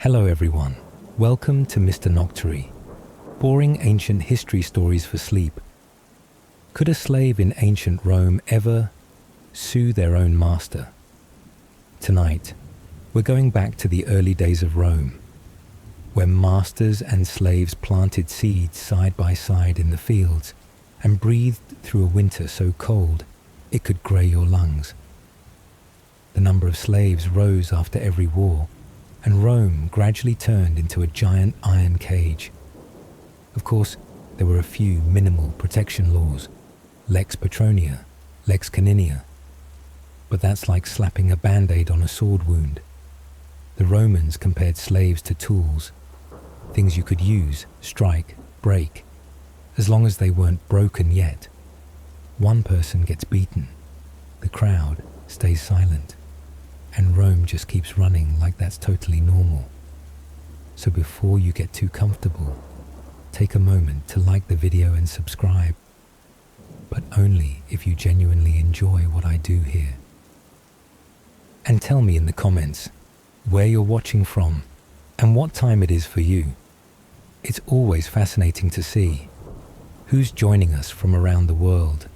Hello everyone, welcome to Mr. Noctory, boring ancient history stories for sleep. Could a slave in ancient Rome ever sue their own master? Tonight, we're going back to the early days of Rome, where masters and slaves planted seeds side by side in the fields and breathed through a winter so cold it could grey your lungs. The number of slaves rose after every war, and Rome gradually turned into a giant iron cage. Of course, there were a few minimal protection laws, lex patronia, lex caninia, but that's like slapping a band-aid on a sword wound. The Romans compared slaves to tools, things you could use, strike, break, as long as they weren't broken yet. One person gets beaten, the crowd stays silent, and Rome just keeps running like that's totally normal. So before you get too comfortable, take a moment to like the video and subscribe, but only if you genuinely enjoy what I do here. And tell me in the comments where you're watching from and what time it is for you. It's always fascinating to see who's joining us from around the world.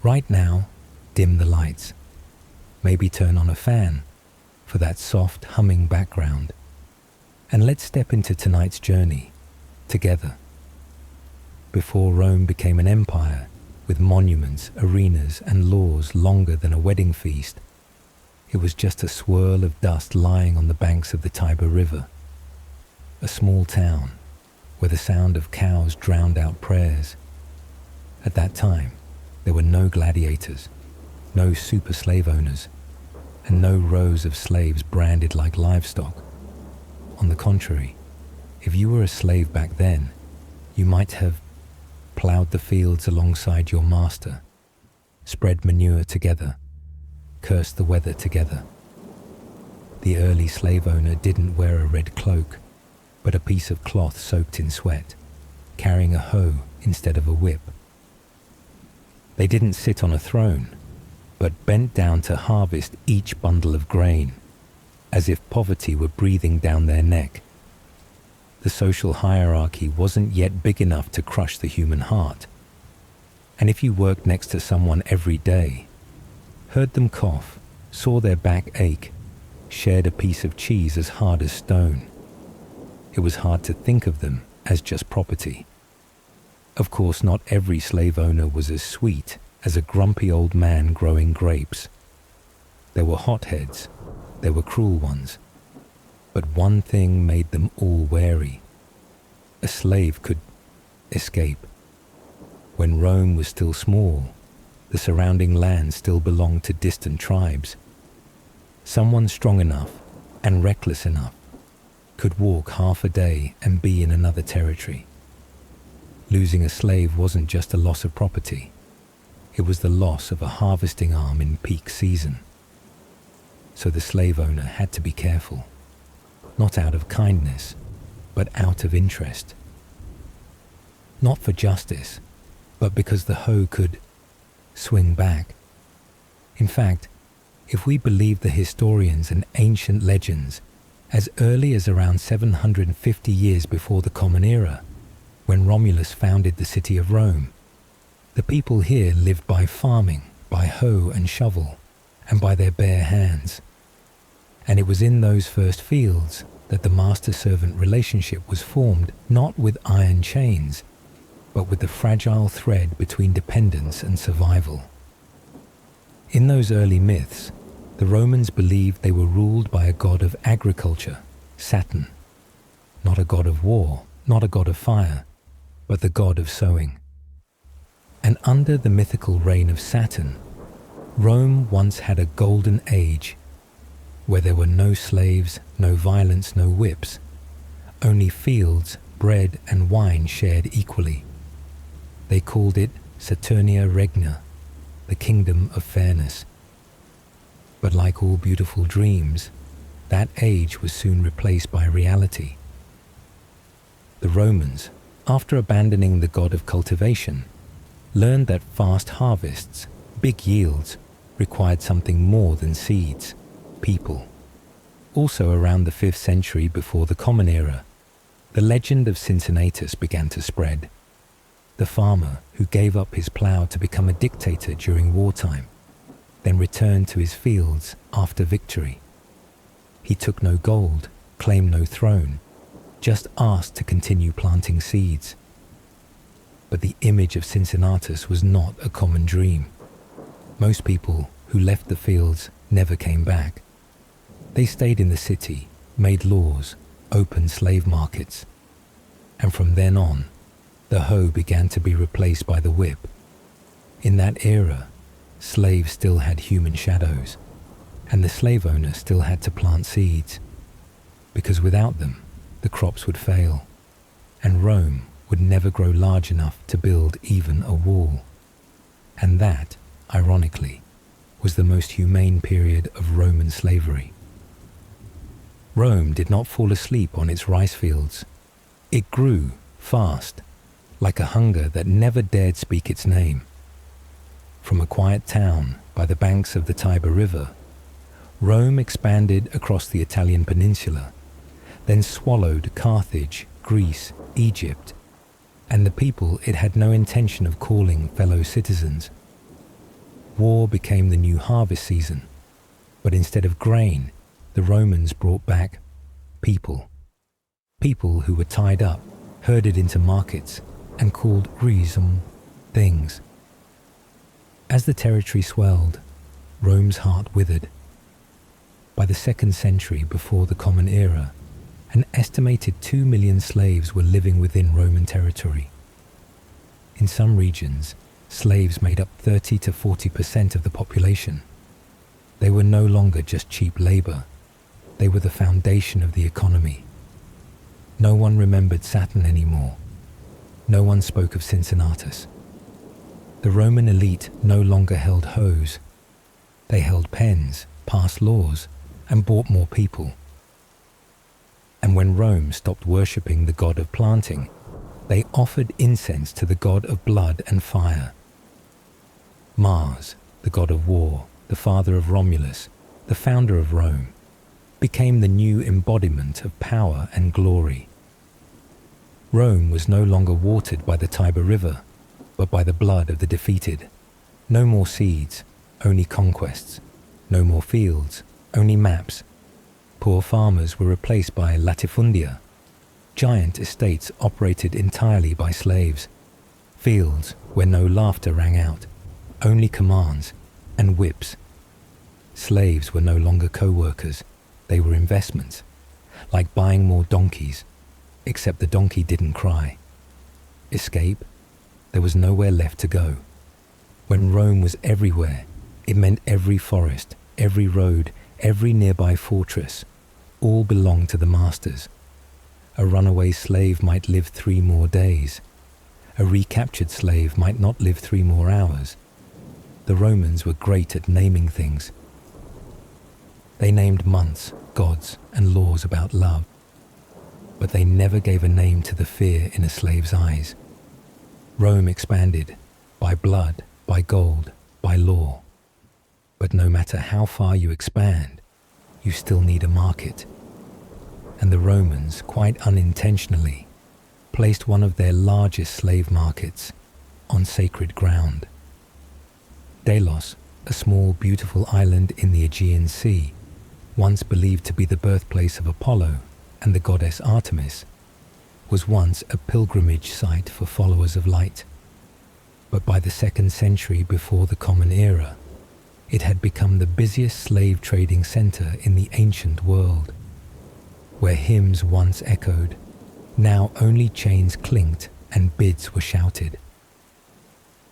Right now, dim the lights. Maybe turn on a fan for that soft humming background. And let's step into tonight's journey together. Before Rome became an empire with monuments, arenas, and laws longer than a wedding feast, it was just a swirl of dust lying on the banks of the Tiber River. A small town where the sound of cows drowned out prayers. At that time, there were no gladiators, no super slave owners, and no rows of slaves branded like livestock. On the contrary, if you were a slave back then, you might have ploughed the fields alongside your master, spread manure together, cursed the weather together. The early slave owner didn't wear a red cloak, but a piece of cloth soaked in sweat, carrying a hoe instead of a whip. They didn't sit on a throne, but bent down to harvest each bundle of grain, as if poverty were breathing down their neck. The social hierarchy wasn't yet big enough to crush the human heart. And if you worked next to someone every day, heard them cough, saw their back ache, shared a piece of cheese as hard as stone, it was hard to think of them as just property. Of course, not every slave owner was as sweet as a grumpy old man growing grapes. There were hotheads, there were cruel ones, but one thing made them all wary. A slave could escape. When Rome was still small, the surrounding land still belonged to distant tribes. Someone strong enough and reckless enough could walk half a day and be in another territory. Losing a slave wasn't just a loss of property. It was the loss of a harvesting arm in peak season. So the slave owner had to be careful, not out of kindness, but out of interest. Not for justice, but because the hoe could swing back. In fact, if we believe the historians and ancient legends, as early as around 750 years before the Common Era, when Romulus founded the city of Rome, the people here lived by farming, by hoe and shovel, and by their bare hands. And it was in those first fields that the master-servant relationship was formed, not with iron chains, but with the fragile thread between dependence and survival. In those early myths, the Romans believed they were ruled by a god of agriculture, Saturn, not a god of war, not a god of fire, but the god of sowing. And under the mythical reign of Saturn, Rome once had a golden age where there were no slaves, no violence, no whips, only fields, bread and wine shared equally. They called it Saturnia Regna, the kingdom of fairness. But like all beautiful dreams, that age was soon replaced by reality. The Romans, after abandoning the god of cultivation, learned that fast harvests, big yields, required something more than seeds, people. Also around the 5th century before the Common Era, the legend of Cincinnatus began to spread. The farmer who gave up his plough to become a dictator during wartime, then returned to his fields after victory. He took no gold, claimed no throne, just asked to continue planting seeds. But the image of Cincinnatus was not a common dream. Most people who left the fields never came back. They stayed in the city, made laws, opened slave markets. And from then on, the hoe began to be replaced by the whip. In that era, slaves still had human shadows, and the slave owner still had to plant seeds, because without them, the crops would fail, and Rome would never grow large enough to build even a wall. And that, ironically, was the most humane period of Roman slavery. Rome did not fall asleep on its rice fields. It grew fast, like a hunger that never dared speak its name. From a quiet town by the banks of the Tiber River, Rome expanded across the Italian peninsula, then swallowed Carthage, Greece, Egypt, and the people it had no intention of calling fellow citizens. War became the new harvest season, but instead of grain, the Romans brought back people. People who were tied up, herded into markets, and called reason things. As the territory swelled, Rome's heart withered. By the 2nd century before the Common Era, an estimated 2 million slaves were living within Roman territory. In some regions, slaves made up 30 to 40% of the population. They were no longer just cheap labor. They were the foundation of the economy. No one remembered Saturn anymore. No one spoke of Cincinnatus. The Roman elite no longer held hoes. They held pens, passed laws, and bought more people. And when Rome stopped worshipping the god of planting, they offered incense to the god of blood and fire. Mars, the god of war, the father of Romulus, the founder of Rome, became the new embodiment of power and glory. Rome was no longer watered by the Tiber River, but by the blood of the defeated. No more seeds, only conquests. No more fields, only maps. Poor farmers were replaced by latifundia, giant estates operated entirely by slaves, fields where no laughter rang out, only commands and whips. Slaves were no longer co-workers, they were investments, like buying more donkeys, except the donkey didn't cry. Escape? There was nowhere left to go. When Rome was everywhere, it meant every forest, every road, every nearby fortress, all belonged to the masters. A runaway slave might live 3 more days. A recaptured slave might not live 3 more hours. The Romans were great at naming things. They named months, gods, and laws about love. But they never gave a name to the fear in a slave's eyes. Rome expanded, by blood, by gold, by law. But no matter how far you expand, you still need a market. And the Romans, quite unintentionally, placed one of their largest slave markets on sacred ground. Delos, a small, beautiful island in the Aegean Sea, once believed to be the birthplace of Apollo and the goddess Artemis, was once a pilgrimage site for followers of light. But by the 2nd century before the Common Era, it had become the busiest slave trading center in the ancient world. Where hymns once echoed, now only chains clinked and bids were shouted.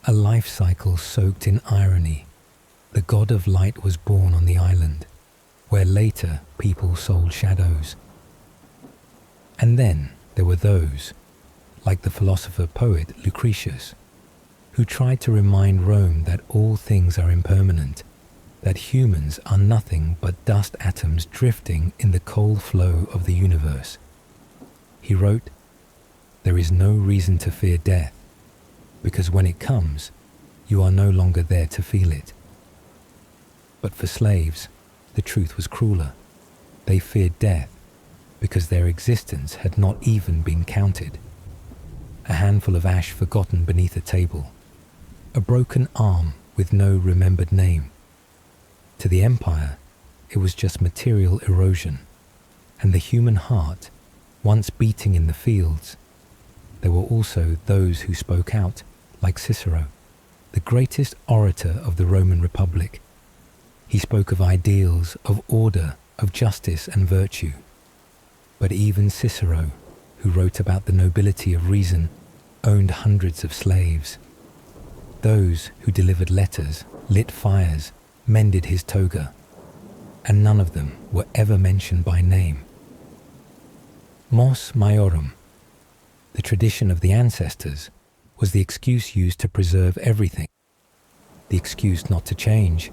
A life cycle soaked in irony, the god of light was born on the island, where later people sold shadows. And then there were those, like the philosopher-poet Lucretius, who tried to remind Rome that all things are impermanent, that humans are nothing but dust atoms drifting in the cold flow of the universe. He wrote, "There is no reason to fear death, because when it comes, you are no longer there to feel it." But for slaves, the truth was crueler. They feared death because their existence had not even been counted. A handful of ash forgotten beneath a table, a broken arm with no remembered name. To the empire, it was just material erosion, and the human heart, once beating in the fields. There were also those who spoke out, like Cicero, the greatest orator of the Roman Republic. He spoke of ideals, of order, of justice and virtue. But even Cicero, who wrote about the nobility of reason, owned hundreds of slaves. Those who delivered letters, lit fires, mended his toga, and none of them were ever mentioned by name. Mos Maiorum, the tradition of the ancestors, was the excuse used to preserve everything, the excuse not to change,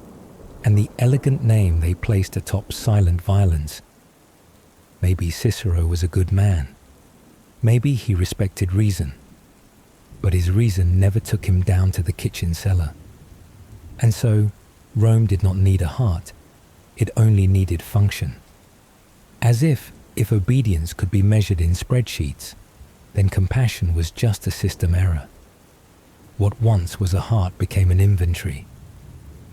and the elegant name they placed atop silent violence. Maybe Cicero was a good man. Maybe he respected reason. But his reason never took him down to the kitchen cellar. And so, Rome did not need a heart. It only needed function. As if obedience could be measured in spreadsheets, then compassion was just a system error. What once was a heart became an inventory.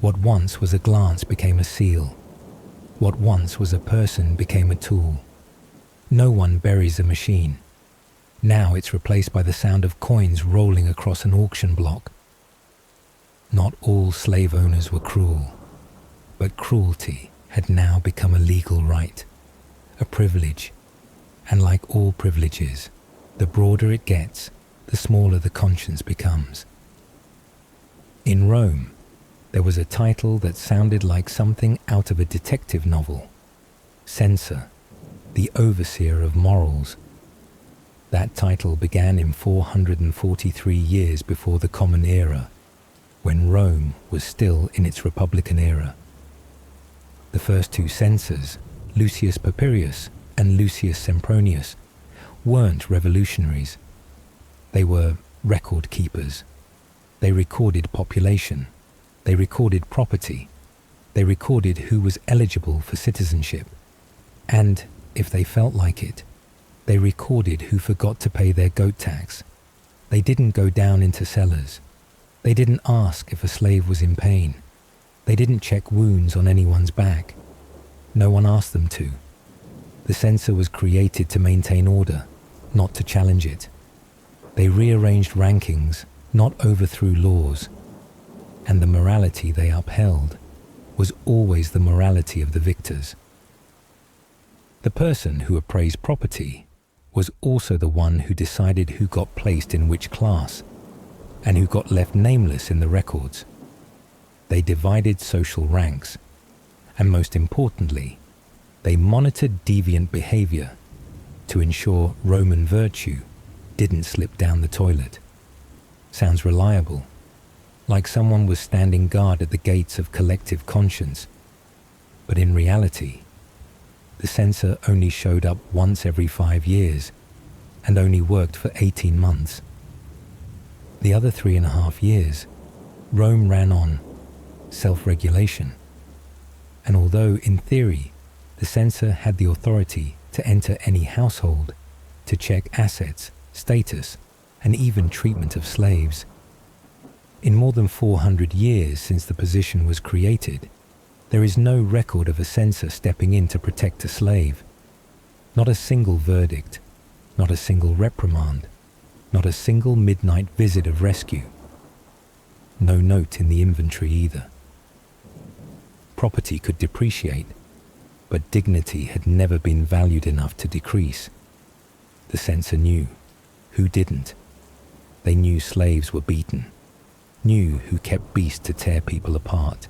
What once was a glance became a seal. What once was a person became a tool. No one buries a machine. Now it's replaced by the sound of coins rolling across an auction block. Not all slave owners were cruel, but cruelty had now become a legal right, a privilege, and like all privileges, the broader it gets, the smaller the conscience becomes. In Rome, there was a title that sounded like something out of a detective novel: Censor, the overseer of morals. That title began in 443 years before the Common Era, when Rome was still in its Republican era. The first two censors, Lucius Papirius and Lucius Sempronius, weren't revolutionaries. They were record keepers. They recorded population. They recorded property. They recorded who was eligible for citizenship. And, if they felt like it, they recorded who forgot to pay their goat tax. They didn't go down into cellars. They didn't ask if a slave was in pain. They didn't check wounds on anyone's back. No one asked them to. The censor was created to maintain order, not to challenge it. They rearranged rankings, not overthrew laws. And the morality they upheld was always the morality of the victors. The person who appraised property was also the one who decided who got placed in which class, and who got left nameless in the records. They divided social ranks, and most importantly, they monitored deviant behavior to ensure Roman virtue didn't slip down the toilet. Sounds reliable, like someone was standing guard at the gates of collective conscience. But in reality, the censor only showed up once every 5 years and only worked for 18 months. The other 3.5 years, Rome ran on self-regulation. And although in theory, the censor had the authority to enter any household, to check assets, status, and even treatment of slaves, in more than 400 years since the position was created, there is no record of a censor stepping in to protect a slave. Not a single verdict, not a single reprimand, not a single midnight visit of rescue. No note in the inventory either. Property could depreciate, but dignity had never been valued enough to decrease. The censor knew. Who didn't? They knew slaves were beaten, knew who kept beasts to tear people apart,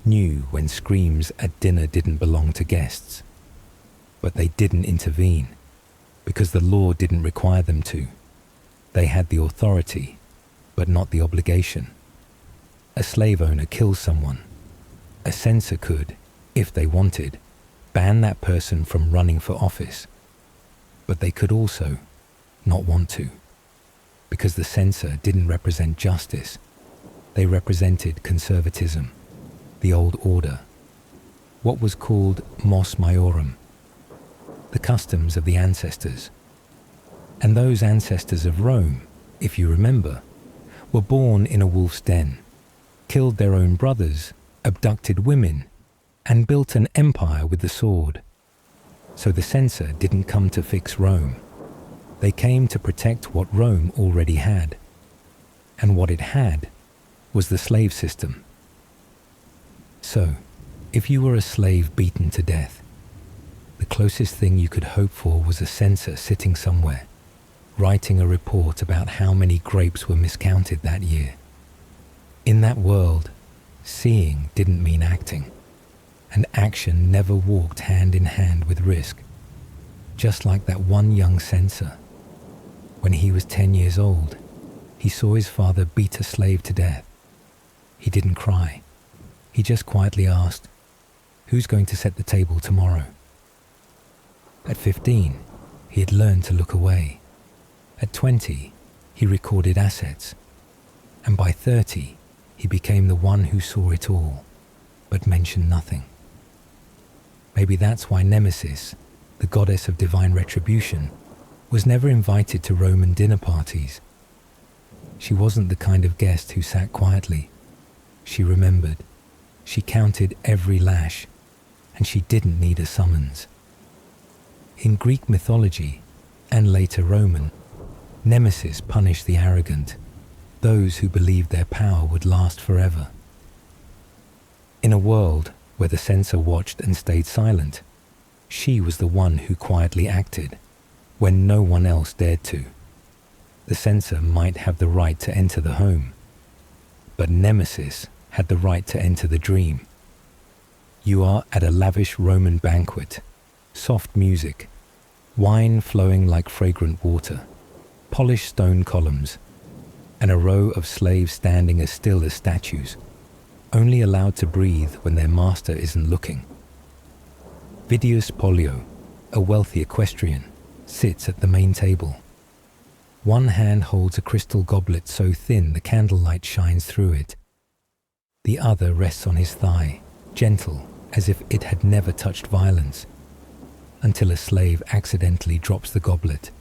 knew when screams at dinner didn't belong to guests. But they didn't intervene, because the law didn't require them to. They had the authority, but not the obligation. A slave owner kills someone. A censor could, if they wanted, ban that person from running for office. But they could also not want to, because the censor didn't represent justice. They represented conservatism, the old order. What was called mos maiorum, the customs of the ancestors. And those ancestors of Rome, if you remember, were born in a wolf's den, killed their own brothers, abducted women, and built an empire with the sword. So the censor didn't come to fix Rome. They came to protect what Rome already had. And what it had was the slave system. So, if you were a slave beaten to death, the closest thing you could hope for was a censor sitting somewhere, writing a report about how many grapes were miscounted that year. In that world, seeing didn't mean acting, and action never walked hand in hand with risk. Just like that one young censor. When he was 10 years old, he saw his father beat a slave to death. He didn't cry. He just quietly asked, "Who's going to set the table tomorrow?" At 15, he had learned to look away. At 20, he recorded assets. And by 30, he became the one who saw it all, but mentioned nothing. Maybe that's why Nemesis, the goddess of divine retribution, was never invited to Roman dinner parties. She wasn't the kind of guest who sat quietly. She remembered. She counted every lash, and she didn't need a summons. In Greek mythology, and later Roman, Nemesis punished the arrogant, those who believed their power would last forever. In a world where the censor watched and stayed silent, she was the one who quietly acted, when no one else dared to. The censor might have the right to enter the home, but Nemesis had the right to enter the dream. You are at a lavish Roman banquet, soft music, wine flowing like fragrant water, polished stone columns, and a row of slaves standing as still as statues, only allowed to breathe when their master isn't looking. Vidius Pollio, a wealthy equestrian, sits at the main table. One hand holds a crystal goblet so thin the candlelight shines through it. The other rests on his thigh, gentle as if it had never touched violence, until a slave accidentally drops the goblet.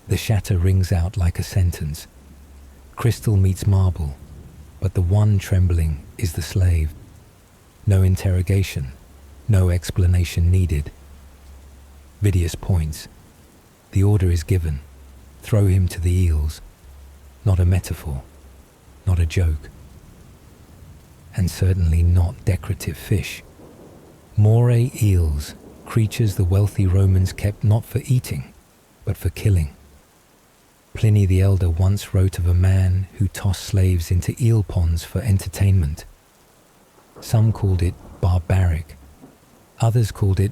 The shatter rings out like a sentence. Crystal meets marble, but the one trembling is the slave. No interrogation, no explanation needed. Vidius points. The order is given. Throw him to the eels. Not a metaphor, not a joke. And certainly not decorative fish. Moray eels, creatures the wealthy Romans kept not for eating, but for killing. Pliny the Elder once wrote of a man who tossed slaves into eel ponds for entertainment. Some called it barbaric. Others called it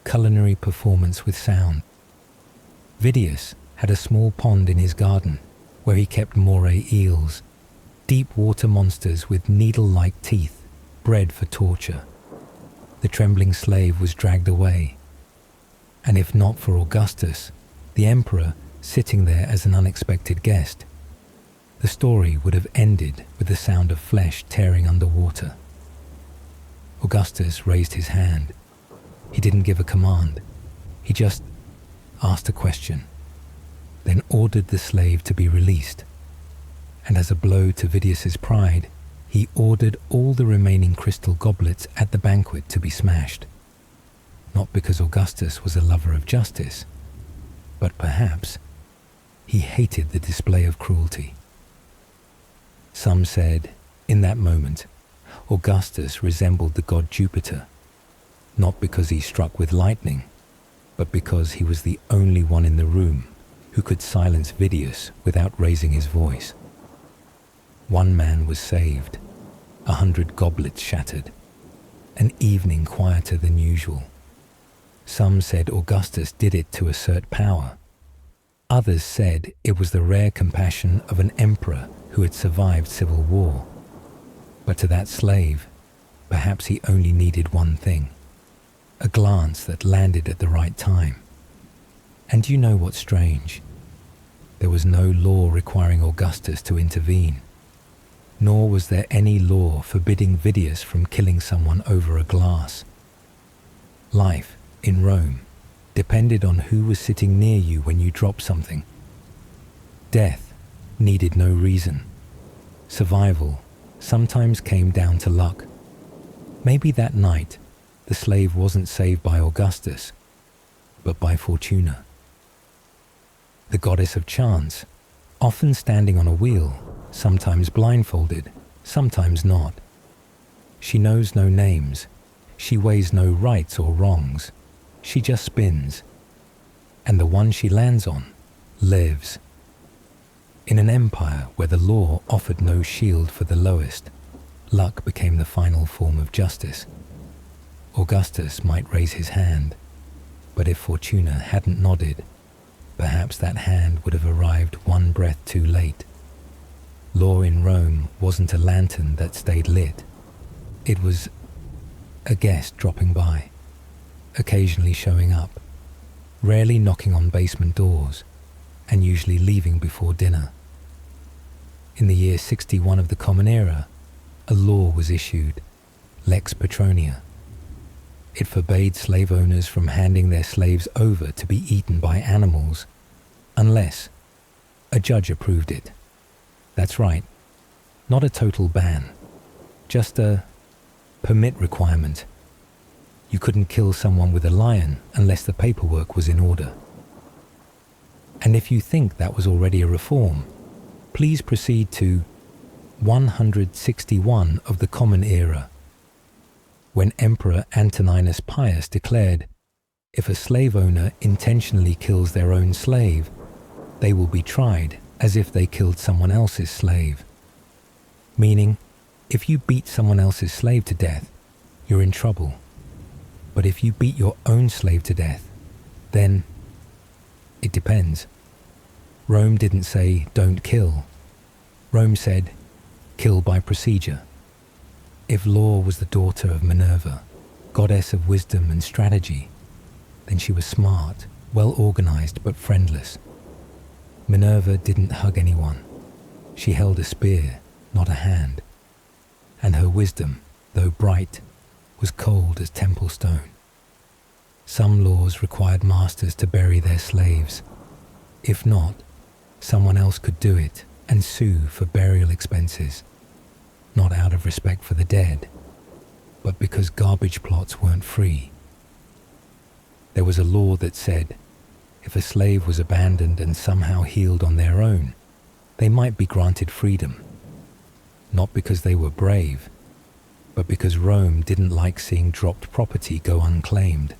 culinary performance with sound. Vidius had a small pond in his garden where he kept moray eels, deep water monsters with needle-like teeth, bred for torture. The trembling slave was dragged away. And if not for Augustus, the emperor, sitting there as an unexpected guest, the story would have ended with the sound of flesh tearing underwater. Augustus raised his hand. He didn't give a command. He just asked a question, then ordered the slave to be released. And as a blow to Vidius's pride, he ordered all the remaining crystal goblets at the banquet to be smashed. Not because Augustus was a lover of justice, but perhaps he hated the display of cruelty. Some said, in that moment, Augustus resembled the god Jupiter, not because he struck with lightning, but because he was the only one in the room who could silence Vidius without raising his voice. One man was saved, 100 goblets shattered, an evening quieter than usual. Some said Augustus did it to assert power. Others said it was the rare compassion of an emperor who had survived civil war. But to that slave, perhaps he only needed one thing, a glance that landed at the right time. And you know what's strange? There was no law requiring Augustus to intervene, nor was there any law forbidding Vidius from killing someone over a glass. Life in Rome depended on who was sitting near you when you dropped something. Death needed no reason. Survival sometimes came down to luck. Maybe that night, the slave wasn't saved by Augustus, but by Fortuna, the goddess of chance, often standing on a wheel, sometimes blindfolded, sometimes not. She knows no names. She weighs no rights or wrongs. She just spins. And the one she lands on lives. In an empire where the law offered no shield for the lowest, luck became the final form of justice. Augustus might raise his hand, but if Fortuna hadn't nodded, perhaps that hand would have arrived one breath too late. Law in Rome wasn't a lantern that stayed lit. It was a guest dropping by, occasionally showing up, rarely knocking on basement doors, and usually leaving before dinner. In the year 61 of the Common Era, a law was issued, Lex Petronia. It forbade slave owners from handing their slaves over to be eaten by animals, unless a judge approved it. That's right, not a total ban, just a permit requirement. You couldn't kill someone with a lion unless the paperwork was in order. And if you think that was already a reform, please proceed to 161 of the Common Era, when Emperor Antoninus Pius declared, if a slave owner intentionally kills their own slave, they will be tried as if they killed someone else's slave. Meaning, if you beat someone else's slave to death, you're in trouble. But if you beat your own slave to death, then it depends. Rome didn't say, don't kill. Rome said, kill by procedure. If Law was the daughter of Minerva, goddess of wisdom and strategy, then she was smart, well-organized but friendless. Minerva didn't hug anyone. She held a spear, not a hand. And her wisdom, though bright, was cold as temple stone. Some laws required masters to bury their slaves. If not, someone else could do it and sue for burial expenses, not out of respect for the dead, but because garbage plots weren't free. There was a law that said, if a slave was abandoned and somehow healed on their own, they might be granted freedom, not because they were brave, but because Rome didn't like seeing dropped property go unclaimed.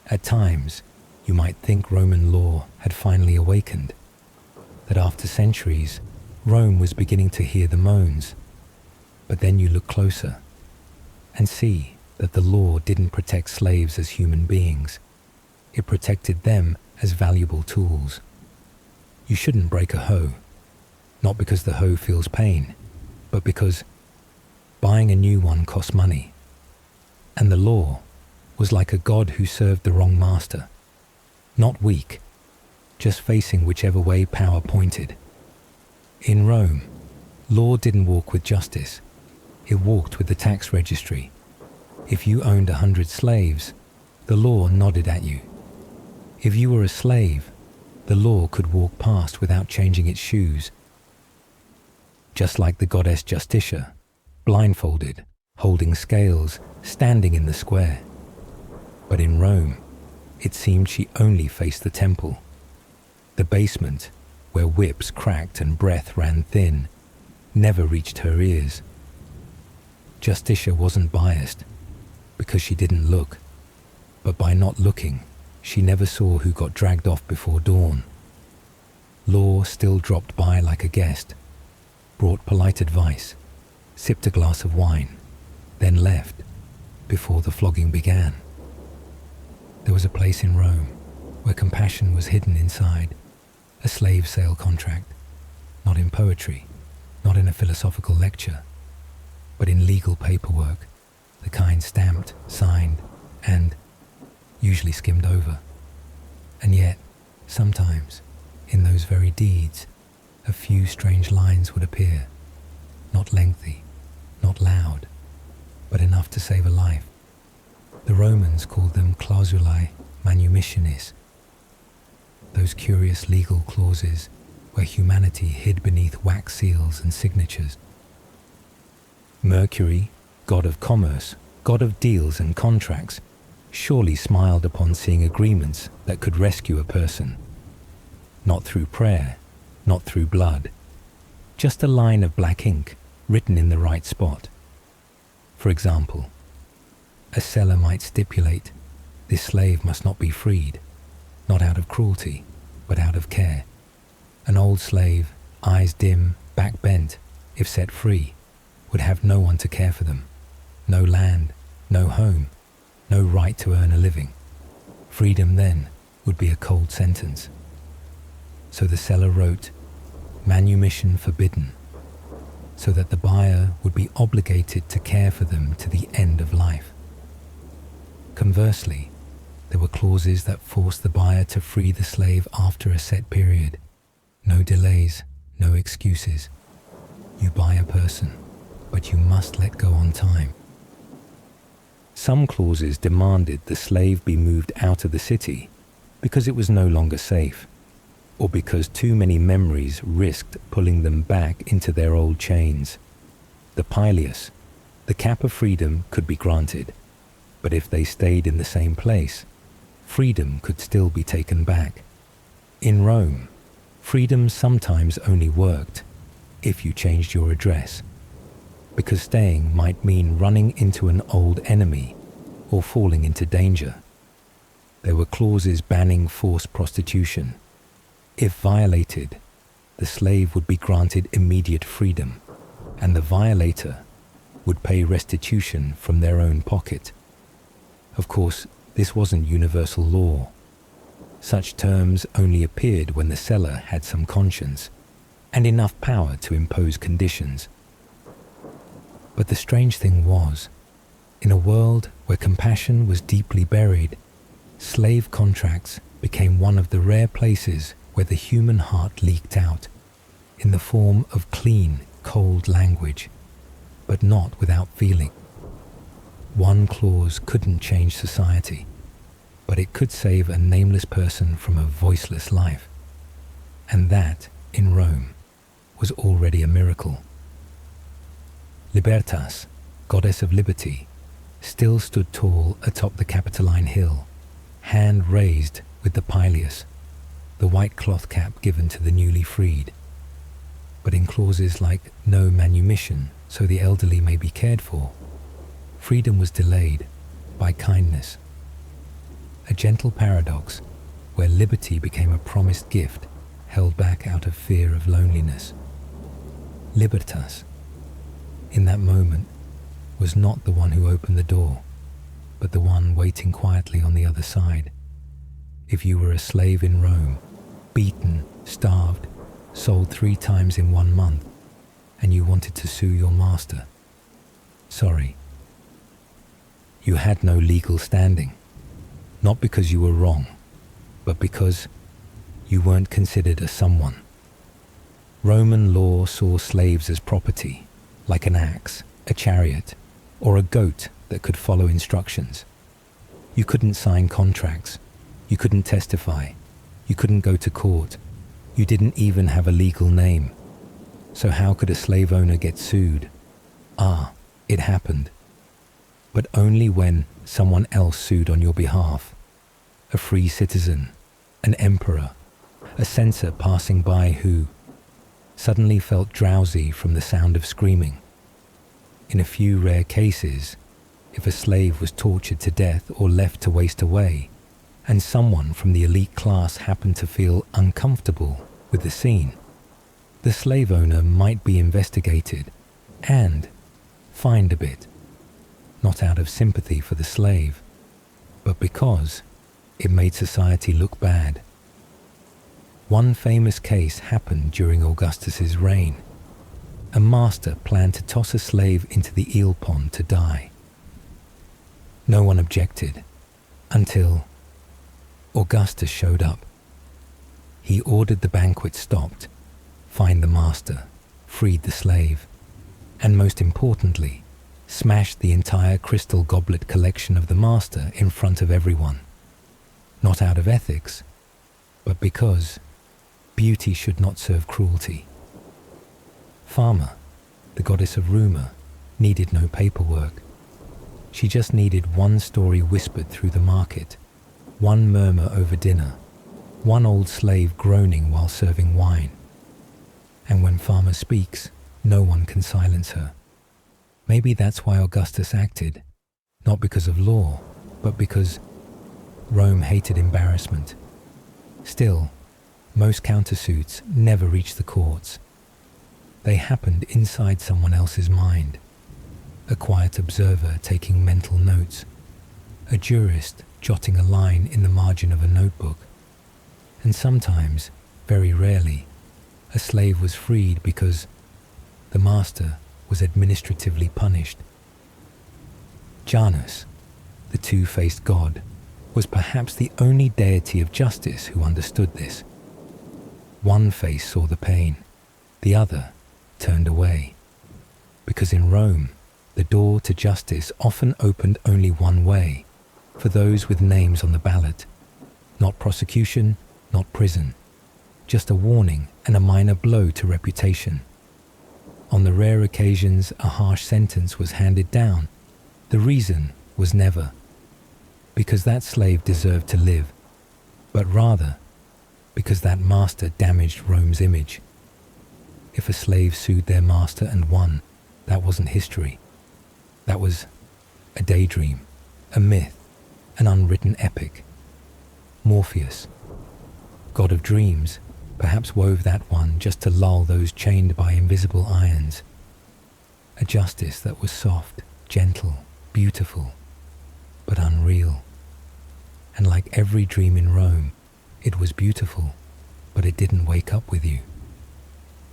At times, you might think Roman law had finally awakened, that after centuries, Rome was beginning to hear the moans. But then you look closer and see that the law didn't protect slaves as human beings. It protected them as valuable tools. You shouldn't break a hoe, not because the hoe feels pain, but because buying a new one costs money. And the law was like a god who served the wrong master, not weak, just facing whichever way power pointed. In Rome, law didn't walk with justice. It walked with the tax registry. If you owned 100 slaves, the law nodded at you. If you were a slave, the law could walk past without changing its shoes. Just like the goddess Justitia, blindfolded, holding scales, standing in the square. But in Rome, it seemed she only faced the temple. The basement, where whips cracked and breath ran thin, never reached her ears. Justitia wasn't biased, because she didn't look. But by not looking, she never saw who got dragged off before dawn. Law still dropped by like a guest, brought polite advice, sipped a glass of wine, then left before the flogging began. There was a place in Rome where compassion was hidden inside a slave sale contract, not in poetry, not in a philosophical lecture, but in legal paperwork, the kind stamped, signed, and usually skimmed over. And yet, sometimes, in those very deeds, a few strange lines would appear, not lengthy, not loud, but enough to save a life. The Romans called them clausulae, manumissionis, those curious legal clauses where humanity hid beneath wax seals and signatures. Mercury, god of commerce, god of deals and contracts, surely smiled upon seeing agreements that could rescue a person. Not through prayer, not through blood, just a line of black ink written in the right spot. For example, a seller might stipulate, this slave must not be freed, not out of cruelty, but out of care. An old slave, eyes dim, back bent, if set free, would have no one to care for them, no land, no home, no right to earn a living. Freedom then would be a cold sentence. So the seller wrote, manumission forbidden, so that the buyer would be obligated to care for them to the end of life. Conversely, there were clauses that forced the buyer to free the slave after a set period. No delays, no excuses. You buy a person, but you must let go on time. Some clauses demanded the slave be moved out of the city because it was no longer safe, or because too many memories risked pulling them back into their old chains. The pileus, the cap of freedom, could be granted, but if they stayed in the same place, freedom could still be taken back. In Rome, freedom sometimes only worked if you changed your address, because staying might mean running into an old enemy or falling into danger. There were clauses banning forced prostitution. If violated, the slave would be granted immediate freedom, and the violator would pay restitution from their own pocket. Of course, this wasn't universal law. Such terms only appeared when the seller had some conscience and enough power to impose conditions. But the strange thing was, in a world where compassion was deeply buried, slave contracts became one of the rare places where the human heart leaked out, in the form of clean, cold language, but not without feeling. One clause couldn't change society, but it could save a nameless person from a voiceless life. And that, in Rome, was already a miracle. Libertas, goddess of liberty, still stood tall atop the Capitoline hill, hand raised with the pileus, the white cloth cap given to the newly freed. But in clauses like no manumission, so the elderly may be cared for, freedom was delayed by kindness. A gentle paradox where liberty became a promised gift held back out of fear of loneliness. Libertas, in that moment, was not the one who opened the door, but the one waiting quietly on the other side. If you were a slave in Rome, beaten, starved, sold 3 times in 1 month, and you wanted to sue your master, sorry. You had no legal standing, not because you were wrong, but because you weren't considered a someone. Roman law saw slaves as property, like an axe, a chariot, or a goat that could follow instructions. You couldn't sign contracts, you couldn't testify, you couldn't go to court, you didn't even have a legal name. So how could a slave owner get sued? It happened. But only when someone else sued on your behalf. A free citizen, an emperor, a censor passing by who suddenly felt drowsy from the sound of screaming. In a few rare cases, if a slave was tortured to death or left to waste away, and someone from the elite class happened to feel uncomfortable with the scene, the slave owner might be investigated and fined a bit, not out of sympathy for the slave, but because it made society look bad. One famous case happened during Augustus's reign. A master planned to toss a slave into the eel pond to die. No one objected until Augustus showed up. He ordered the banquet stopped, fined the master, freed the slave, and most importantly, smashed the entire crystal goblet collection of the master in front of everyone. not out of ethics, but because beauty should not serve cruelty. Fama, the goddess of rumor, needed no paperwork. She just needed one story whispered through the market, one murmur over dinner, one old slave groaning while serving wine. And when Fama speaks, no one can silence her. Maybe that's why Augustus acted, not because of law, but because Rome hated embarrassment. Still, most countersuits never reached the courts. They happened inside someone else's mind. A quiet observer taking mental notes, a jurist jotting a line in the margin of a notebook. And sometimes, very rarely, a slave was freed because the master was administratively punished. Janus, the two-faced god, was perhaps the only deity of justice who understood this. One face saw the pain, the other turned away. Because in Rome, the door to justice often opened only one way, for those with names on the ballot. Not prosecution, not prison, just a warning and a minor blow to reputation. On the rare occasions a harsh sentence was handed down, the reason was never because that slave deserved to live, but rather because that master damaged Rome's image. If a slave sued their master and won, that wasn't history. That was a daydream, a myth, an unwritten epic. Morpheus, god of dreams, perhaps wove that one just to lull those chained by invisible irons. A justice that was soft, gentle, beautiful, but unreal. And like every dream in Rome, it was beautiful, but it didn't wake up with you.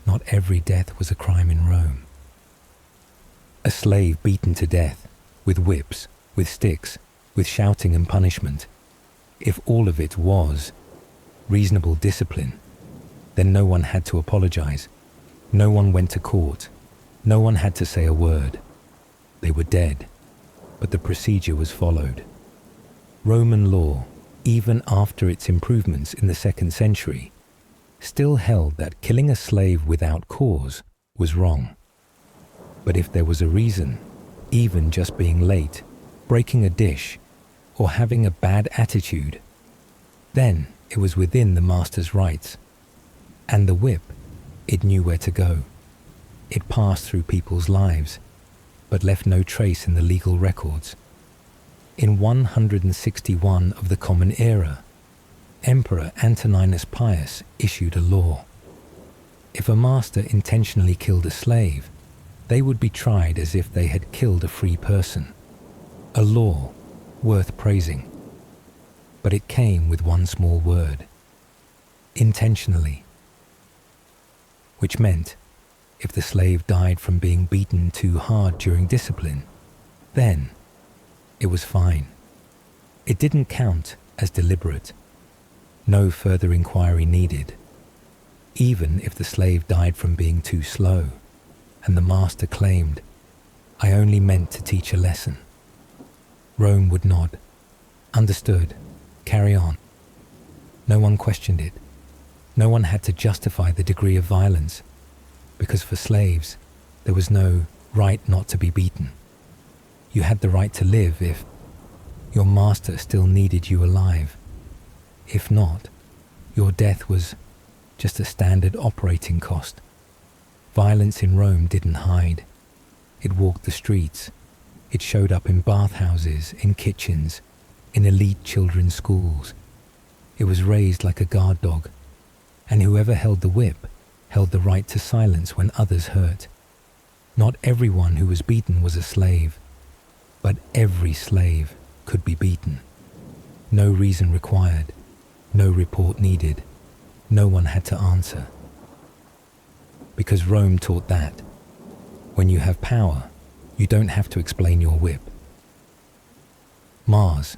Not every death was a crime in Rome. A slave beaten to death, with whips, with sticks, with shouting and punishment. If all of it was reasonable discipline, then no one had to apologize. No one went to court. No one had to say a word. They were dead, but the procedure was followed. Roman law, even after its improvements in the 2nd century, still held that killing a slave without cause was wrong. But if there was a reason, even just being late, breaking a dish, or having a bad attitude, then it was within the master's rights. And the whip, it knew where to go. It passed through people's lives, but left no trace in the legal records. In 161 of the Common Era, Emperor Antoninus Pius issued a law. If a master intentionally killed a slave, they would be tried as if they had killed a free person. A law worth praising. But it came with one small word: intentionally. Which meant, if the slave died from being beaten too hard during discipline, then it was fine. It didn't count as deliberate. No further inquiry needed. Even if the slave died from being too slow, and the master claimed, "I only meant to teach a lesson." Rome would nod. Understood. Carry on. No one questioned it. No one had to justify the degree of violence, because for slaves, there was no right not to be beaten. You had the right to live if your master still needed you alive. If not, your death was just a standard operating cost. Violence in Rome didn't hide. It walked the streets. It showed up in bathhouses, in kitchens, in elite children's schools. It was raised like a guard dog, and whoever held the whip held the right to silence when others hurt. Not everyone who was beaten was a slave, but every slave could be beaten. No reason required, no report needed, no one had to answer. Because Rome taught that when you have power, you don't have to explain your whip. Mars,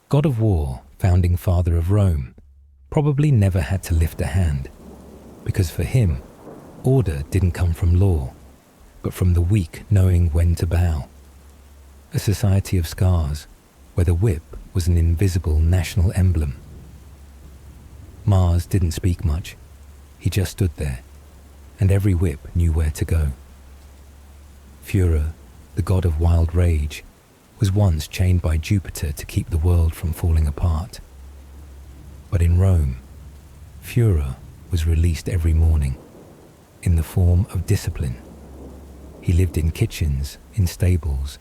god of war, founding father of Rome, probably never had to lift a hand, because for him, order didn't come from law, but from the weak knowing when to bow. A society of scars, where the whip was an invisible national emblem. Mars didn't speak much. He just stood there, and every whip knew where to go. Furor, the god of wild rage, was once chained by Jupiter to keep the world from falling apart. But in Rome, Furor was released every morning, in the form of discipline. He lived in kitchens, in stables,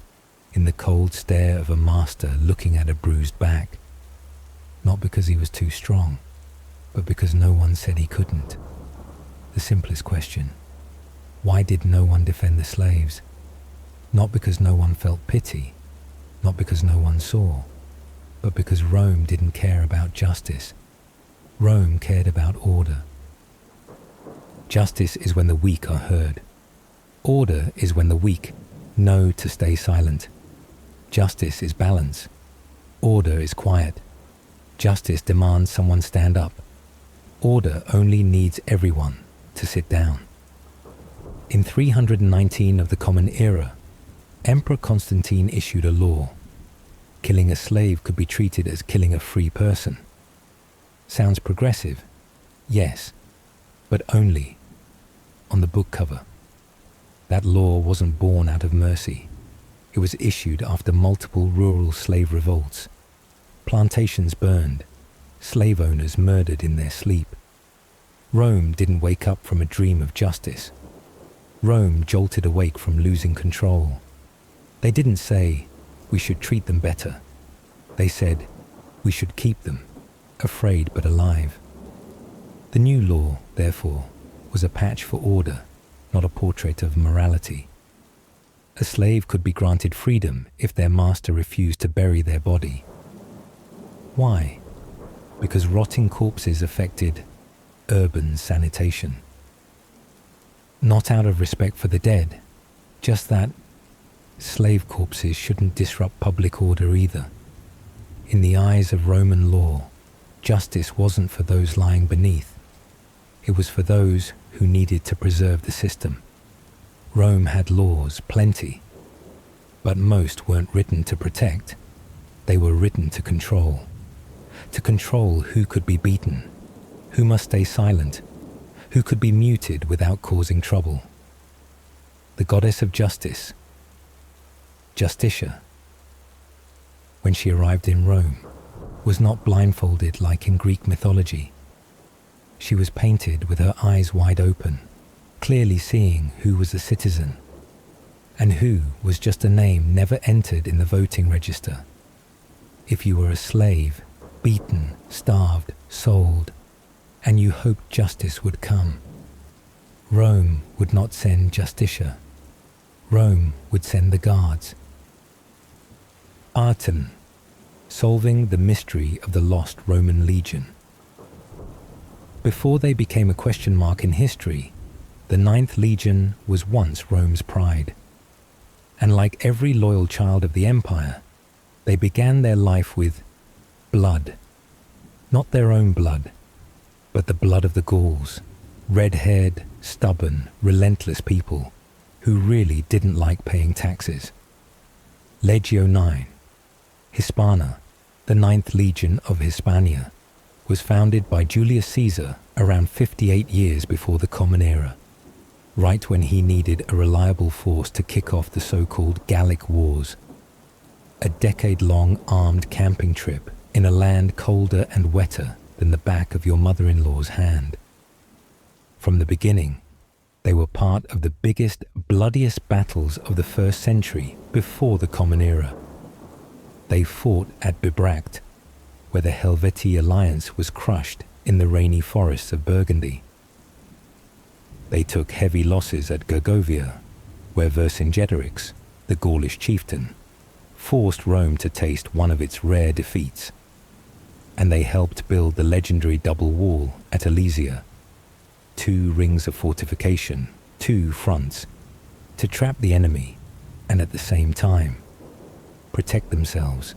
in the cold stare of a master looking at a bruised back, not because he was too strong, but because no one said he couldn't. The simplest question: why did no one defend the slaves? Not because no one felt pity, not because no one saw, but because Rome didn't care about justice. Rome cared about order. Justice is when the weak are heard. Order is when the weak know to stay silent. Justice is balance. Order is quiet. Justice demands someone stand up. Order only needs everyone to sit down. In 319 of the Common Era, Emperor Constantine issued a law. Killing a slave could be treated as killing a free person. Sounds progressive? Yes, but only on the book cover. That law wasn't born out of mercy. It was issued after multiple rural slave revolts. Plantations burned, slave owners murdered in their sleep. Rome didn't wake up from a dream of justice. Rome jolted awake from losing control. They didn't say, we should treat them better. They said, we should keep them, afraid but alive. The new law, therefore, was a patch for order, not a portrait of morality. A slave could be granted freedom if their master refused to bury their body. Why? Because rotting corpses affected urban sanitation. Not out of respect for the dead, just that slave corpses shouldn't disrupt public order either. In the eyes of Roman law, justice wasn't for those lying beneath. It was for those who needed to preserve the system. Rome had laws, plenty, but most weren't written to protect. They were written to control. To control who could be beaten, who must stay silent, who could be muted without causing trouble. The goddess of justice, Justitia, when she arrived in Rome, was not blindfolded like in Greek mythology. She was painted with her eyes wide open, clearly seeing who was a citizen, and who was just a name never entered in the voting register. If you were a slave, beaten, starved, sold, and you hoped justice would come, Rome would not send Justitia. Rome would send the guards. Arton, solving the mystery of the lost Roman legion. Before they became a question mark in history, the 9th Legion was once Rome's pride. And like every loyal child of the empire, they began their life with blood. Not their own blood, but the blood of the Gauls, red-haired, stubborn, relentless people who really didn't like paying taxes. Legio 9, Hispana, the 9th Legion of Hispania, was founded by Julius Caesar around 58 years before the Common Era, right when he needed a reliable force to kick off the so-called Gallic Wars, a decade-long armed camping trip in a land colder and wetter than the back of your mother-in-law's hand. From the beginning, they were part of the biggest, bloodiest battles of the 1st century before the Common Era. They fought at Bibracte, where the Helvetii alliance was crushed in the rainy forests of Burgundy. They took heavy losses at Gergovia, where Vercingetorix, the Gaulish chieftain, forced Rome to taste one of its rare defeats. And they helped build the legendary double wall at Alesia, 2 rings of fortification, 2 fronts, to trap the enemy and at the same time protect themselves.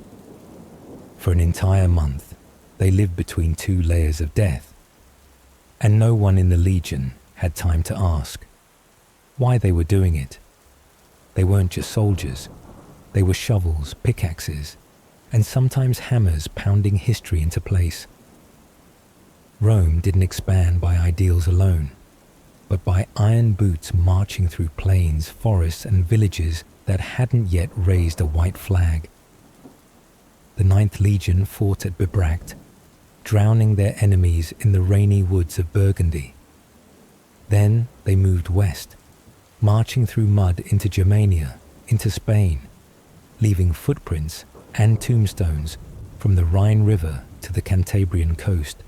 For an entire month, they lived between 2 layers of death, and no one in the legion had time to ask why they were doing it. They weren't just soldiers, they were shovels, pickaxes, and sometimes hammers pounding history into place. Rome didn't expand by ideals alone, but by iron boots marching through plains, forests, and villages that hadn't yet raised a white flag. The 9th Legion fought at Bibracte, drowning their enemies in the rainy woods of Burgundy. Then they moved west, marching through mud into Germania, into Spain, leaving footprints and tombstones from the Rhine River to the Cantabrian coast.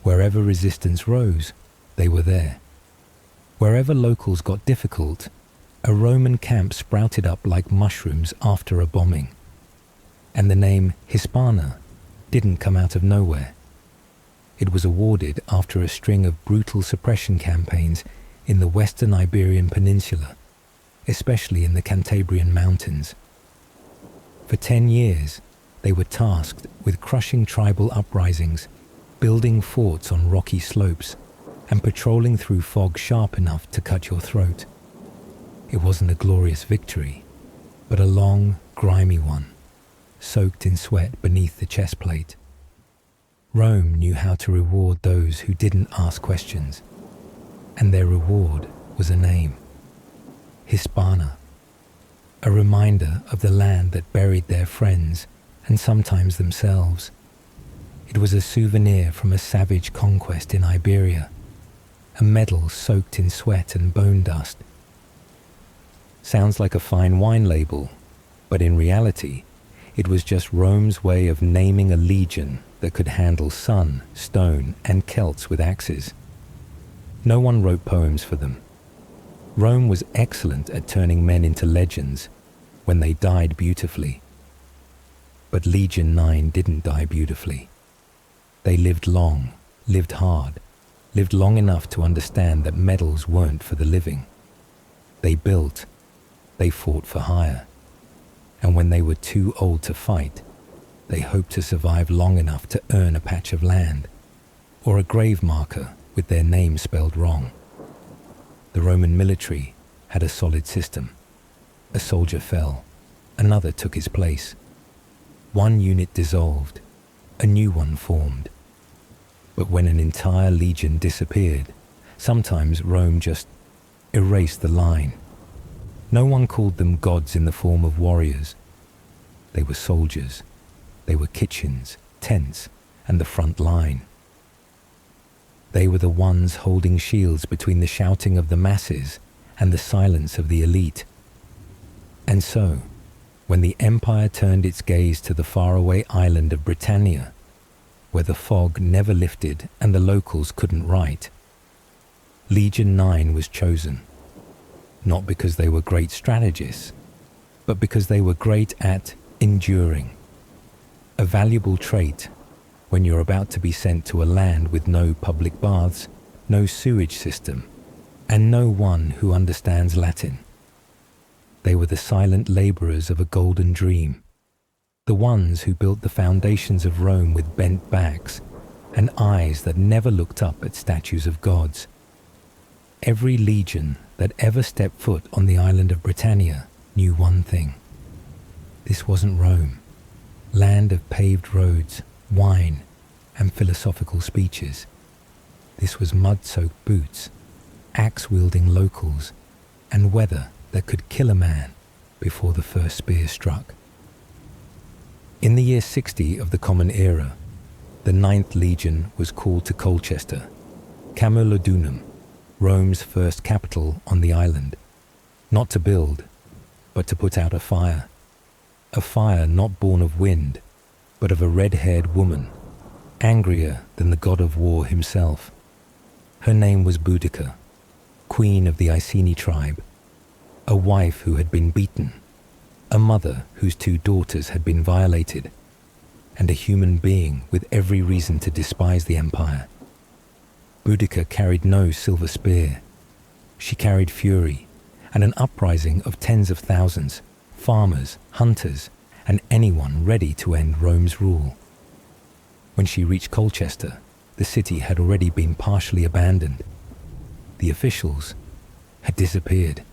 Wherever resistance rose, they were there. Wherever locals got difficult, a Roman camp sprouted up like mushrooms after a bombing. And the name Hispana didn't come out of nowhere. It was awarded after a string of brutal suppression campaigns in the western Iberian Peninsula, especially in the Cantabrian Mountains. For 10 years, they were tasked with crushing tribal uprisings, building forts on rocky slopes, and patrolling through fog sharp enough to cut your throat. It wasn't a glorious victory, but a long, grimy one, soaked in sweat beneath the chest plate. Rome knew how to reward those who didn't ask questions, and their reward was a name. Hispana, a reminder of the land that buried their friends and sometimes themselves. It was a souvenir from a savage conquest in Iberia, a medal soaked in sweat and bone dust. Sounds like a fine wine label, but in reality, it was just Rome's way of naming a legion that could handle sun, stone, and Celts with axes. No one wrote poems for them. Rome was excellent at turning men into legends when they died beautifully. But Legion 9 didn't die beautifully. They lived long, lived hard, lived long enough to understand that medals weren't for the living. They built, they fought for hire. And when they were too old to fight, they hoped to survive long enough to earn a patch of land, or a grave marker with their name spelled wrong. The Roman military had a solid system. A soldier fell, another took his place. One unit dissolved, a new one formed. But when an entire legion disappeared, sometimes Rome just erased the line. No one called them gods in the form of warriors. They were soldiers. They were kitchens, tents, and the front line. They were the ones holding shields between the shouting of the masses and the silence of the elite. And so, when the empire turned its gaze to the faraway island of Britannia, where the fog never lifted and the locals couldn't write, Legion 9 was chosen. Not because they were great strategists, but because they were great at enduring. A valuable trait when you're about to be sent to a land with no public baths, no sewage system, and no one who understands Latin. They were the silent laborers of a golden dream, the ones who built the foundations of Rome with bent backs and eyes that never looked up at statues of gods. Every legion that ever stepped foot on the island of Britannia knew one thing. This wasn't Rome, land of paved roads, wine, and philosophical speeches. This was mud-soaked boots, axe-wielding locals, and weather that could kill a man before the first spear struck. In the year 60 of the Common Era, the 9th Legion was called to Colchester, Camulodunum, Rome's first capital on the island, not to build, but to put out a fire not born of wind, but of a red-haired woman, angrier than the god of war himself. Her name was Boudica, queen of the Iceni tribe, a wife who had been beaten, a mother whose 2 daughters had been violated, and a human being with every reason to despise the empire. Boudica carried no silver spear. She carried fury and an uprising of tens of thousands, farmers, hunters, and anyone ready to end Rome's rule. When she reached Colchester, the city had already been partially abandoned. The officials had disappeared.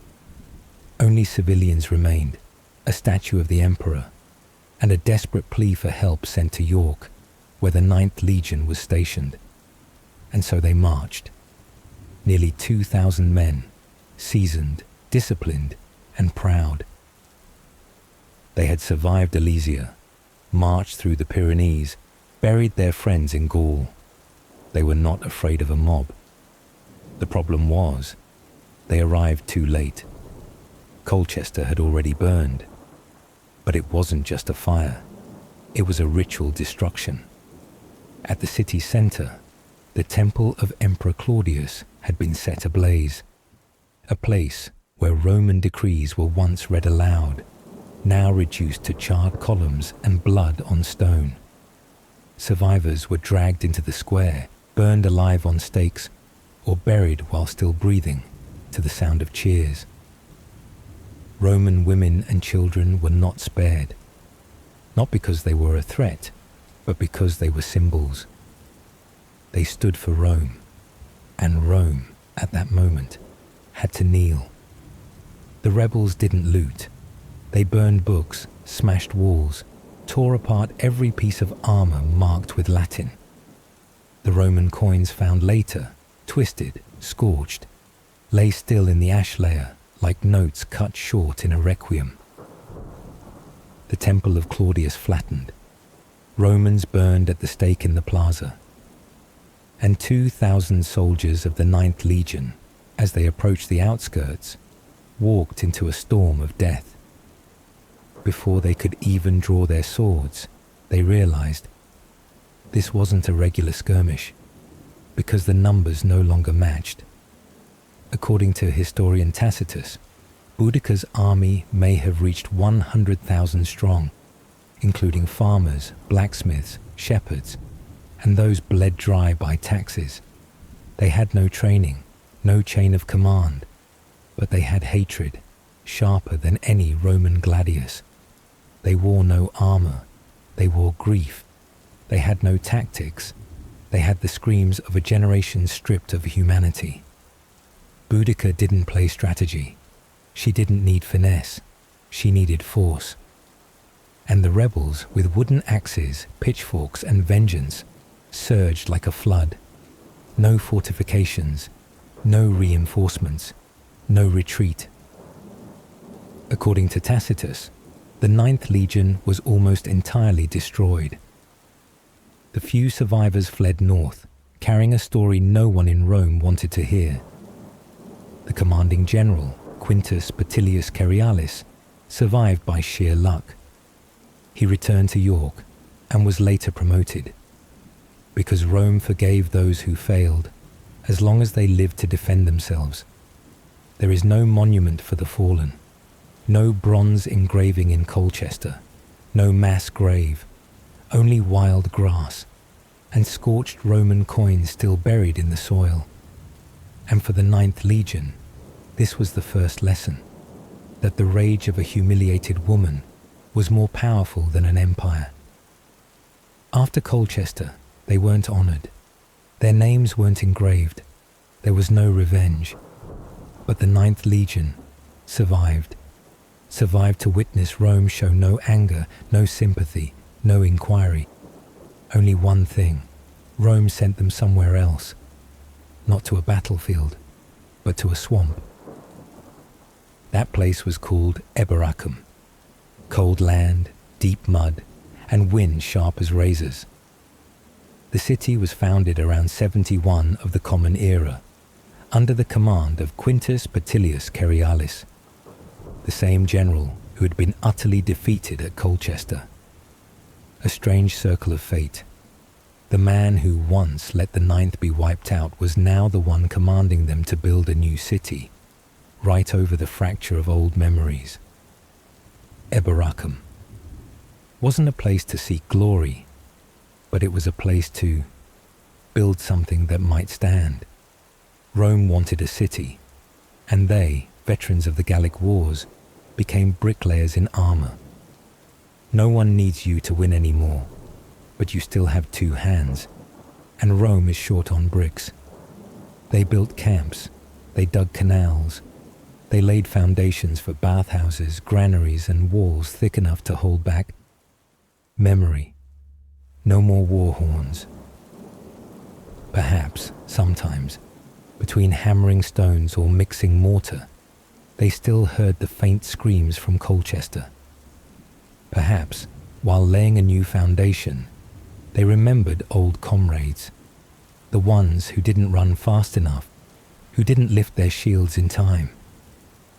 Only civilians remained, a statue of the emperor, and a desperate plea for help sent to York, where the 9th Legion was stationed. And so they marched. Nearly 2,000 men, seasoned, disciplined, and proud. They had survived Alesia, marched through the Pyrenees, buried their friends in Gaul. They were not afraid of a mob. The problem was, they arrived too late. Colchester had already burned. But it wasn't just a fire. It was a ritual destruction. At the city centre, the temple of Emperor Claudius had been set ablaze. A place where Roman decrees were once read aloud, now reduced to charred columns and blood on stone. Survivors were dragged into the square, burned alive on stakes, or buried while still breathing, to the sound of cheers. Roman women and children were not spared, not because they were a threat, but because they were symbols. They stood for Rome, and Rome, at that moment, had to kneel. The rebels didn't loot. They burned books, smashed walls, tore apart every piece of armor marked with Latin. The Roman coins found later, twisted, scorched, lay still in the ash layer like notes cut short in a requiem. The temple of Claudius flattened. Romans burned at the stake in the plaza. And 2,000 soldiers of the 9th Legion, as they approached the outskirts, walked into a storm of death. Before they could even draw their swords, they realized this wasn't a regular skirmish, because the numbers no longer matched. According to historian Tacitus, Boudicca's army may have reached 100,000 strong, including farmers, blacksmiths, shepherds, and those bled dry by taxes. They had no training, no chain of command, but they had hatred, sharper than any Roman gladius. They wore no armor, they wore grief. They had no tactics, they had the screams of a generation stripped of humanity. Boudicca didn't play strategy. She didn't need finesse, she needed force. And the rebels, with wooden axes, pitchforks, and vengeance, surged like a flood. No fortifications, no reinforcements, no retreat. According to Tacitus, the 9th Legion was almost entirely destroyed. The few survivors fled north, carrying a story no one in Rome wanted to hear. The commanding general, Quintus Petilius Cerialis, survived by sheer luck. He returned to York and was later promoted, because Rome forgave those who failed, as long as they lived to defend themselves. There is no monument for the fallen, no bronze engraving in Colchester, no mass grave, only wild grass, and scorched Roman coins still buried in the soil. And for the 9th Legion, this was the first lesson, that the rage of a humiliated woman was more powerful than an empire. After Colchester, they weren't honored. Their names weren't engraved. There was no revenge. But the 9th Legion survived to witness Rome show no anger, no sympathy, no inquiry. Only one thing: Rome sent them somewhere else, not to a battlefield, but to a swamp. That place was called Eboracum. Cold land, deep mud, and wind sharp as razors. The city was founded around 71 of the Common Era, under the command of Quintus Petilius Cerialis, the same general who had been utterly defeated at Colchester. A strange circle of fate. The man who once let the 9th be wiped out was now the one commanding them to build a new city, right over the fracture of old memories. Eboracum wasn't a place to seek glory, but it was a place to build something that might stand. Rome wanted a city, and they, veterans of the Gallic Wars, became bricklayers in armor. No one needs you to win anymore, but you still have two hands, and Rome is short on bricks. They built camps, they dug canals, they laid foundations for bathhouses, granaries, and walls thick enough to hold back memory, no more war horns. Perhaps, sometimes, between hammering stones or mixing mortar, they still heard the faint screams from Colchester. Perhaps, while laying a new foundation, they remembered old comrades, the ones who didn't run fast enough, who didn't lift their shields in time.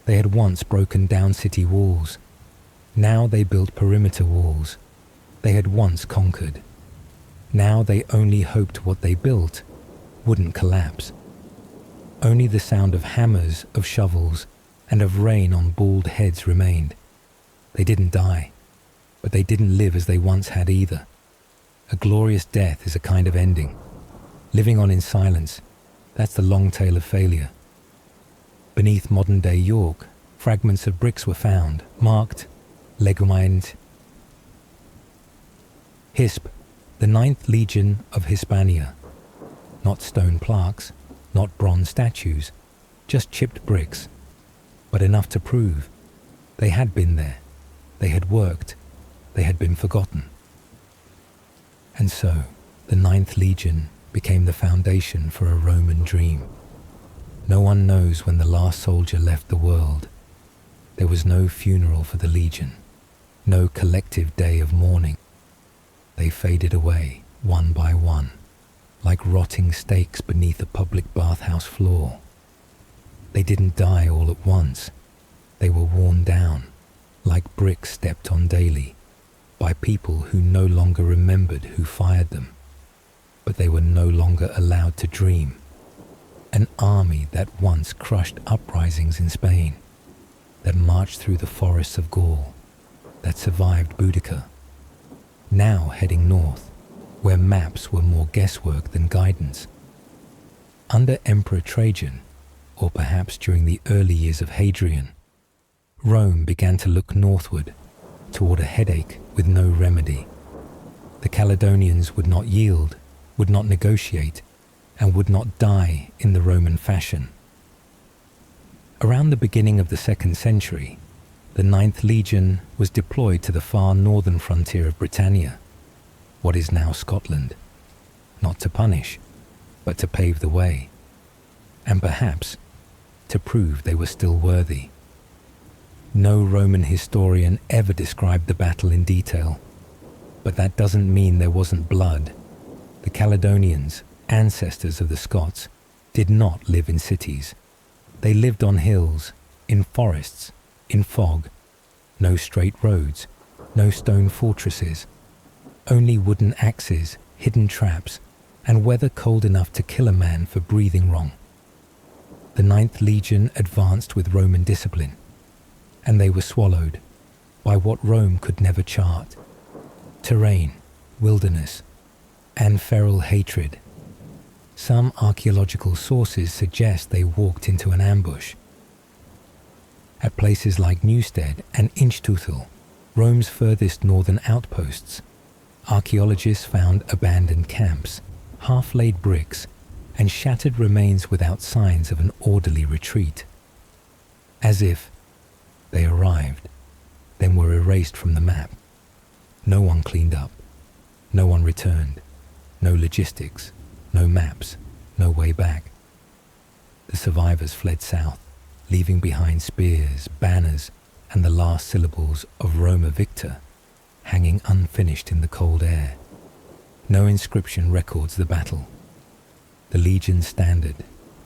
They had once broken down city walls. Now they built perimeter walls. They had once conquered. Now they only hoped what they built wouldn't collapse. Only the sound of hammers, of shovels, and of rain on bald heads remained. They didn't die, but they didn't live as they once had either. A glorious death is a kind of ending. Living on in silence, that's the long tail of failure. Beneath modern-day York, fragments of bricks were found, marked Legumined. Hisp, the 9th Legion of Hispania. Not stone plaques, not bronze statues, just chipped bricks, but enough to prove they had been there, they had worked, they had been forgotten. And so, the 9th Legion became the foundation for a Roman dream. No one knows when the last soldier left the world. There was no funeral for the Legion, no collective day of mourning. They faded away, one by one, like rotting steaks beneath a public bathhouse floor. They didn't die all at once. They were worn down, like bricks stepped on daily, by people who no longer remembered who fired them. But they were no longer allowed to dream. An army that once crushed uprisings in Spain, that marched through the forests of Gaul, that survived Boudica, now heading north, where maps were more guesswork than guidance. Under Emperor Trajan, or perhaps during the early years of Hadrian, Rome began to look northward, toward a headache with no remedy. The Caledonians would not yield, would not negotiate, and would not die in the Roman fashion. Around the beginning of the 2nd century, the 9th Legion was deployed to the far northern frontier of Britannia, what is now Scotland, not to punish, but to pave the way, and perhaps to prove they were still worthy. No Roman historian ever described the battle in detail, but that doesn't mean there wasn't blood. The Caledonians, ancestors of the Scots, did not live in cities. They lived on hills, in forests, in fog. No straight roads, no stone fortresses, only wooden axes, hidden traps, and weather cold enough to kill a man for breathing wrong. The 9th Legion advanced with Roman discipline, and they were swallowed by what Rome could never chart: terrain, wilderness, and feral hatred. Some archaeological sources suggest they walked into an ambush. At places like Newstead and Inchtuthil, Rome's furthest northern outposts, archaeologists found abandoned camps, half-laid bricks, and shattered remains without signs of an orderly retreat. As if they arrived, then were erased from the map. No one cleaned up, no one returned, no logistics, no maps, no way back. The survivors fled south, leaving behind spears, banners, and the last syllables of Roma Victor hanging unfinished in the cold air. No inscription records the battle. The Legion's standard,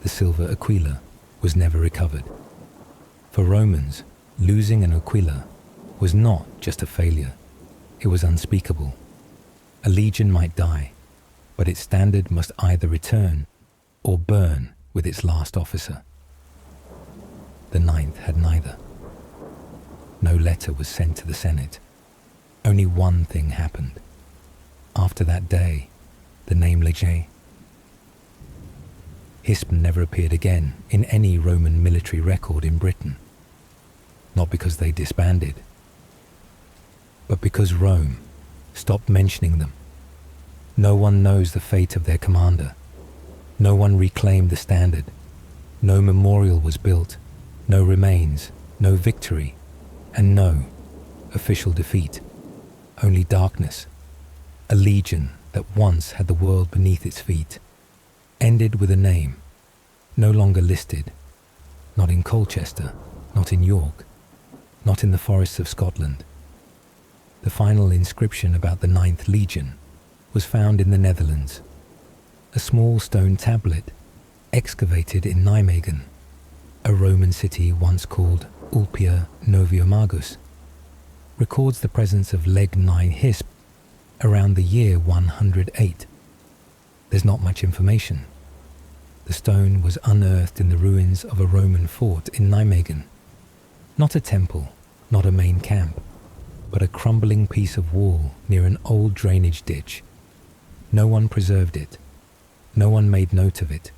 the silver aquila, was never recovered. For Romans, losing an aquila was not just a failure, it was unspeakable. A legion might die, but its standard must either return or burn with its last officer. The 9th had neither. No letter was sent to the Senate. Only one thing happened. After that day, the name Legion Hisp never appeared again in any Roman military record in Britain. Not because they disbanded, but because Rome stopped mentioning them. No one knows the fate of their commander. No one reclaimed the standard. No memorial was built, no remains, no victory, and no official defeat. only darkness. A legion that once had the world beneath its feet, ended with a name, no longer listed, not in Colchester, not in York, not in the forests of Scotland. The final inscription about the 9th Legion was found in the Netherlands. A small stone tablet, excavated in Nijmegen, a Roman city once called Ulpia Noviomagus, records the presence of leg 9 Hisp around the year 108. There's not much information. The stone was unearthed in the ruins of a Roman fort in Nijmegen. Not a temple, not a main camp, but a crumbling piece of wall near an old drainage ditch. No one preserved it. No one made note of it.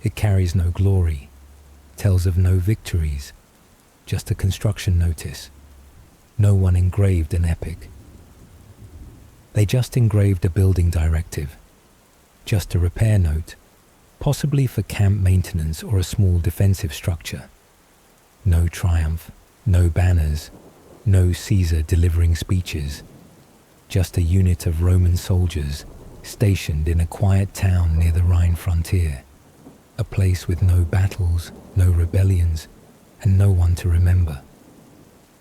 It carries no glory, tells of no victories, just a construction notice. No one engraved an epic. They just engraved a building directive, just a repair note, possibly for camp maintenance or a small defensive structure. No triumph, no banners, no Caesar delivering speeches, just a unit of Roman soldiers stationed in a quiet town near the Rhine frontier, a place with no battles, no rebellions, and no one to remember.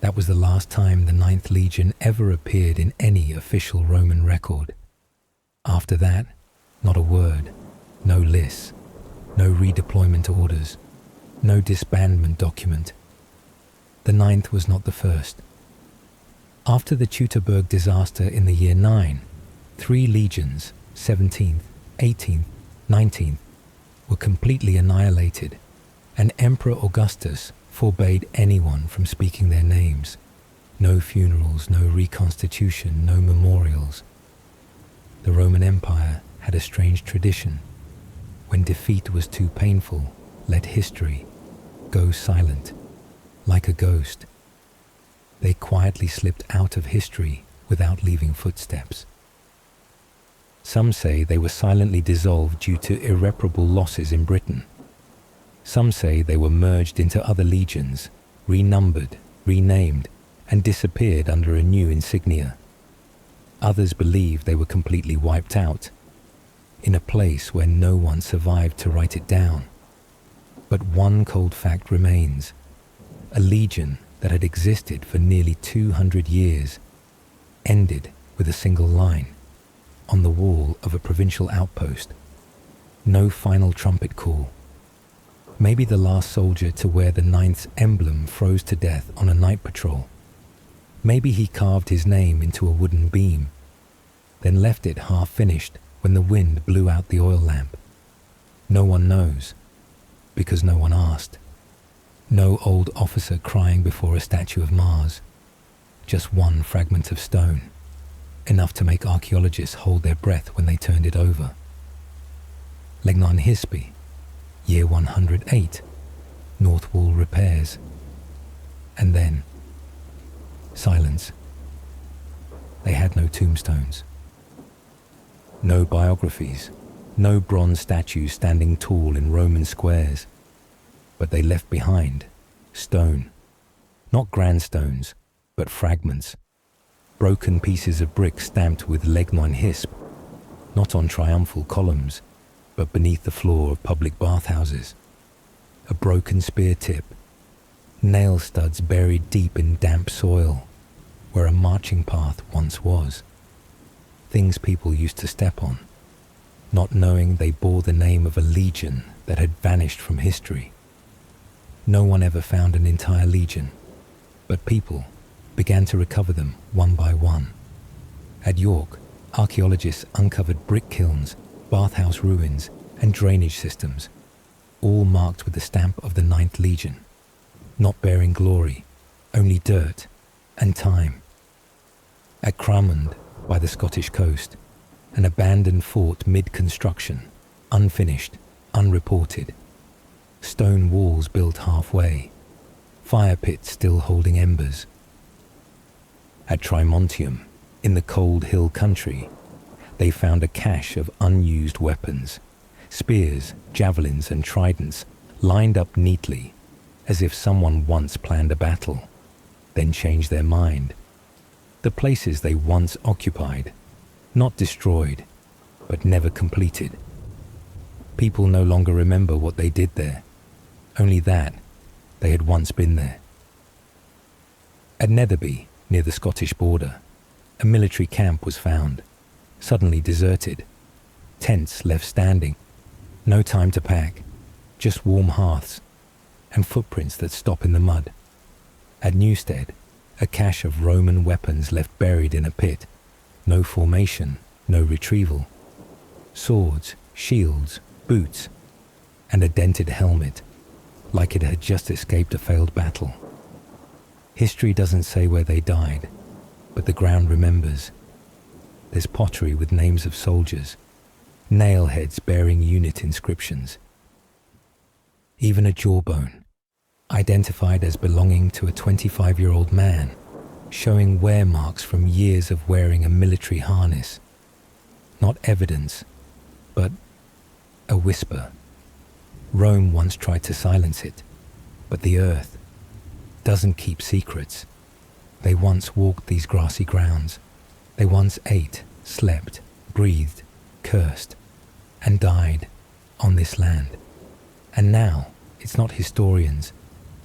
That was the last time the 9th Legion ever appeared in any official Roman record. After that, not a word, no lists, no redeployment orders, no disbandment document. The 9th was not the first. After the Teutoburg disaster in the year 9, 3 legions, 17th, 18th, 19th, were completely annihilated, and Emperor Augustus forbade anyone from speaking their names. No funerals, no reconstitution, no memorials. The Roman Empire had a strange tradition. When defeat was too painful, let history go silent, like a ghost. They quietly slipped out of history without leaving footsteps. Some say they were silently dissolved due to irreparable losses in Britain. Some say they were merged into other legions, renumbered, renamed, and disappeared under a new insignia. Others believe they were completely wiped out, in a place where no one survived to write it down. But one cold fact remains. A legion that had existed for nearly 200 years ended with a single line on the wall of a provincial outpost. No final trumpet call. Maybe the last soldier to wear the 9th's emblem froze to death on a night patrol. Maybe he carved his name into a wooden beam, then left it half finished when the wind blew out the oil lamp. No one knows, because no one asked. No old officer crying before a statue of Mars. Just one fragment of stone, enough to make archaeologists hold their breath when they turned it over. Legnon Hispi, year 108, North Wall repairs. And then, silence. They had no tombstones. No biographies, no bronze statues standing tall in Roman squares. But they left behind stone, not grandstones, but fragments, broken pieces of brick stamped with Legnon Hisp, not on triumphal columns, but beneath the floor of public bathhouses. A broken spear tip, nail studs buried deep in damp soil, where a marching path once was. Things people used to step on, not knowing they bore the name of a legion that had vanished from history. No one ever found an entire legion, but people began to recover them one by one. At York, archaeologists uncovered brick kilns, bathhouse ruins, and drainage systems, all marked with the stamp of the 9th Legion, not bearing glory, only dirt and time. At Cramond, by the Scottish coast, an abandoned fort mid-construction, unfinished, unreported. Stone walls built halfway, fire pits still holding embers. At Trimontium, in the cold hill country, they found a cache of unused weapons, spears, javelins, and tridents lined up neatly, as if someone once planned a battle, then changed their mind. the places they once occupied, not destroyed, but never completed. People no longer remember what they did there, only that they had once been there. At Netherby, near the Scottish border, a military camp was found, suddenly deserted, tents left standing, no time to pack, just warm hearths, and footprints that stop in the mud. At Newstead, a cache of Roman weapons left buried in a pit, no formation, no retrieval. Swords, shields, boots, and a dented helmet, like it had just escaped a failed battle. History doesn't say where they died, but the ground remembers. There's pottery with names of soldiers, nail heads bearing unit inscriptions. Even a jawbone, identified as belonging to a 25-year-old man, showing wear marks from years of wearing a military harness. Not evidence, but a whisper. Rome once tried to silence it, but the earth doesn't keep secrets. They once walked these grassy grounds. They once ate, slept, breathed, cursed, and died on this land. And now it's not historians,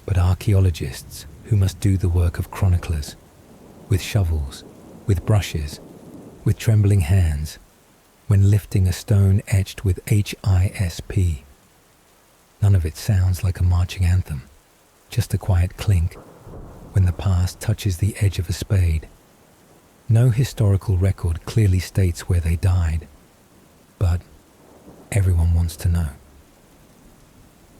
but archaeologists who must do the work of chroniclers, with shovels, with brushes, with trembling hands, when lifting a stone etched with HISP. None of it sounds like a marching anthem, just a quiet clink when the past touches the edge of a spade. No historical record clearly states where they died, but everyone wants to know.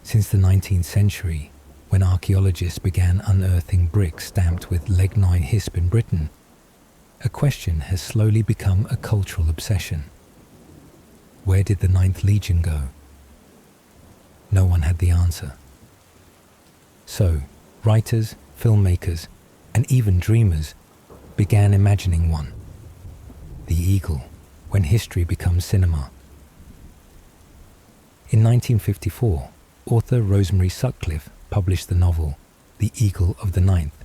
Since the 19th century, when archaeologists began unearthing bricks stamped with leg 9 HISP in Britain, a question has slowly become a cultural obsession. Where did the 9th Legion go? No one had the answer. So, writers, filmmakers, and even dreamers began imagining one. The eagle, when history becomes cinema. In 1954, author Rosemary Sutcliffe published the novel The Eagle of the Ninth,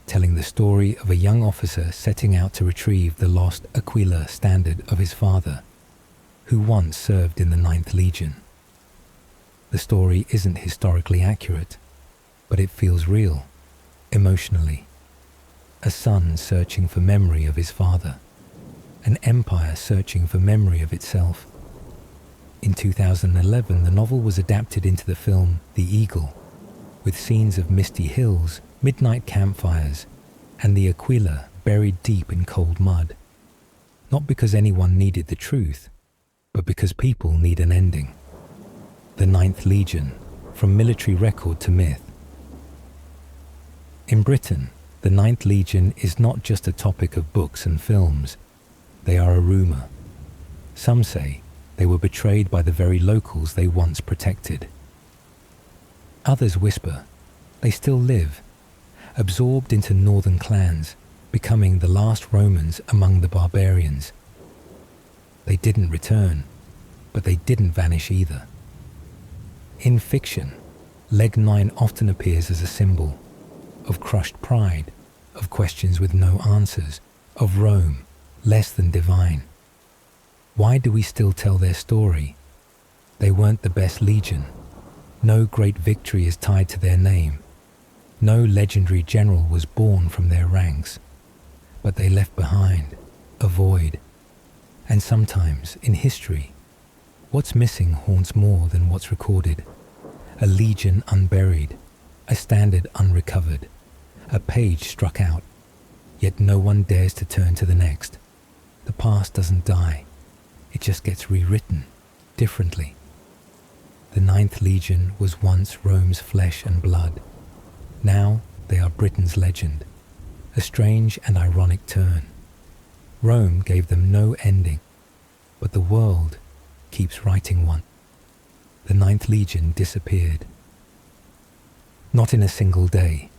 telling the story of a young officer setting out to retrieve the lost Aquila standard of his father, who once served in the 9th Legion. The story isn't historically accurate, but it feels real, emotionally. A son searching for memory of his father, an empire searching for memory of itself. In 2011, the novel was adapted into the film The Eagle, with scenes of misty hills, midnight campfires, and the Aquila buried deep in cold mud. Not because anyone needed the truth, but because people need an ending. The 9th Legion, from military record to myth. In Britain, the 9th Legion is not just a topic of books and films. They are a rumour. Some say they were betrayed by the very locals they once protected. Others whisper they still live, absorbed into northern clans, becoming the last Romans among the barbarians. They didn't return, but they didn't vanish either. In fiction, leg 9 often appears as a symbol of crushed pride, of questions with no answers, of Rome less than divine. Why do we still tell their story? They weren't the best legion. No great victory is tied to their name. No legendary general was born from their ranks. But they left behind a void. And sometimes, in history, what's missing haunts more than what's recorded. A legion unburied, a standard unrecovered, a page struck out, yet no one dares to turn to the next. The past doesn't die, it just gets rewritten, differently. The 9th Legion was once Rome's flesh and blood. Now they are Britain's legend, a strange and ironic turn. Rome gave them no ending, but the world keeps writing one. The 9th Legion disappeared. Not in a single day,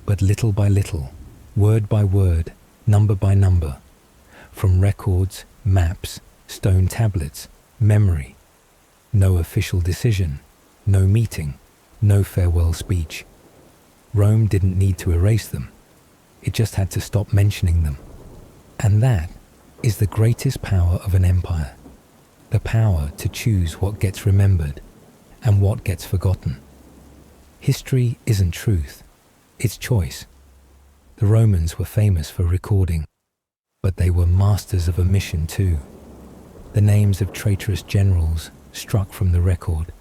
but little by little, word by word, number by number, from records, maps, stone tablets, memory. No official decision, no meeting, no farewell speech. Rome didn't need to erase them. It just had to stop mentioning them. And that is the greatest power of an empire. The power to choose what gets remembered and what gets forgotten. History isn't truth, it's choice. The Romans were famous for recording, but they were masters of omission too. The names of traitorous generals struck from the record,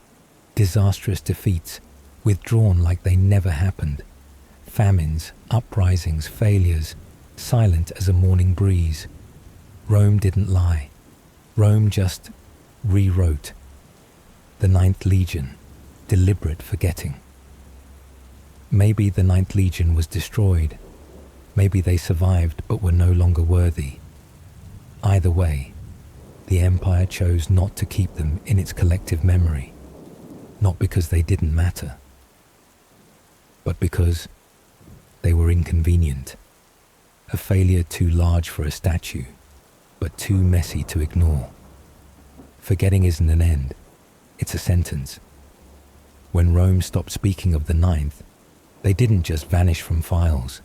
disastrous defeats withdrawn like they never happened, famines, uprisings, failures, silent as a morning breeze. Rome didn't lie. Rome just rewrote. The Ninth Legion, deliberate forgetting. Maybe the Ninth Legion was destroyed. Maybe they survived but were no longer worthy. Either way, the empire chose not to keep them in its collective memory, not because they didn't matter, but because they were inconvenient. A failure too large for a statue, but too messy to ignore. Forgetting isn't an end, it's a sentence. When Rome stopped speaking of the Ninth, they didn't just vanish from files.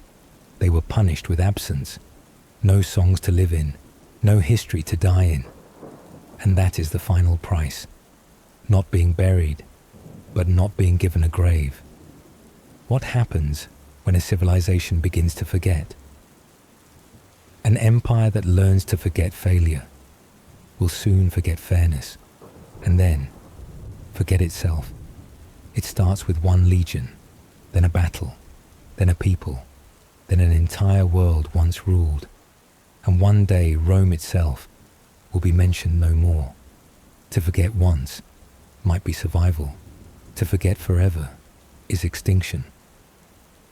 They were punished with absence. No songs to live in, no history to die in. And that is the final price. Not being buried, but not being given a grave. What happens when a civilization begins to forget? An empire that learns to forget failure will soon forget fairness, and then forget itself. It starts with one legion, then a battle, then a people, then an entire world once ruled, and one day Rome itself will be mentioned no more. To forget once might be survival. To forget forever is extinction.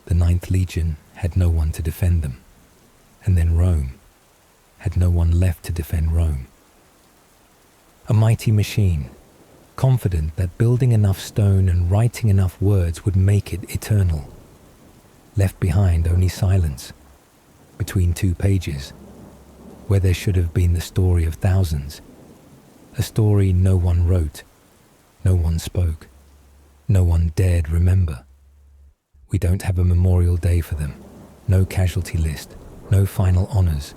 The Ninth Legion had no one to defend them, and then Rome had no one left to defend Rome. A mighty machine, confident that building enough stone and writing enough words would make it eternal. Left behind only silence, between two pages, where there should have been the story of thousands. A story no one wrote, no one spoke, no one dared remember. We don't have a memorial day for them, no casualty list, no final honors.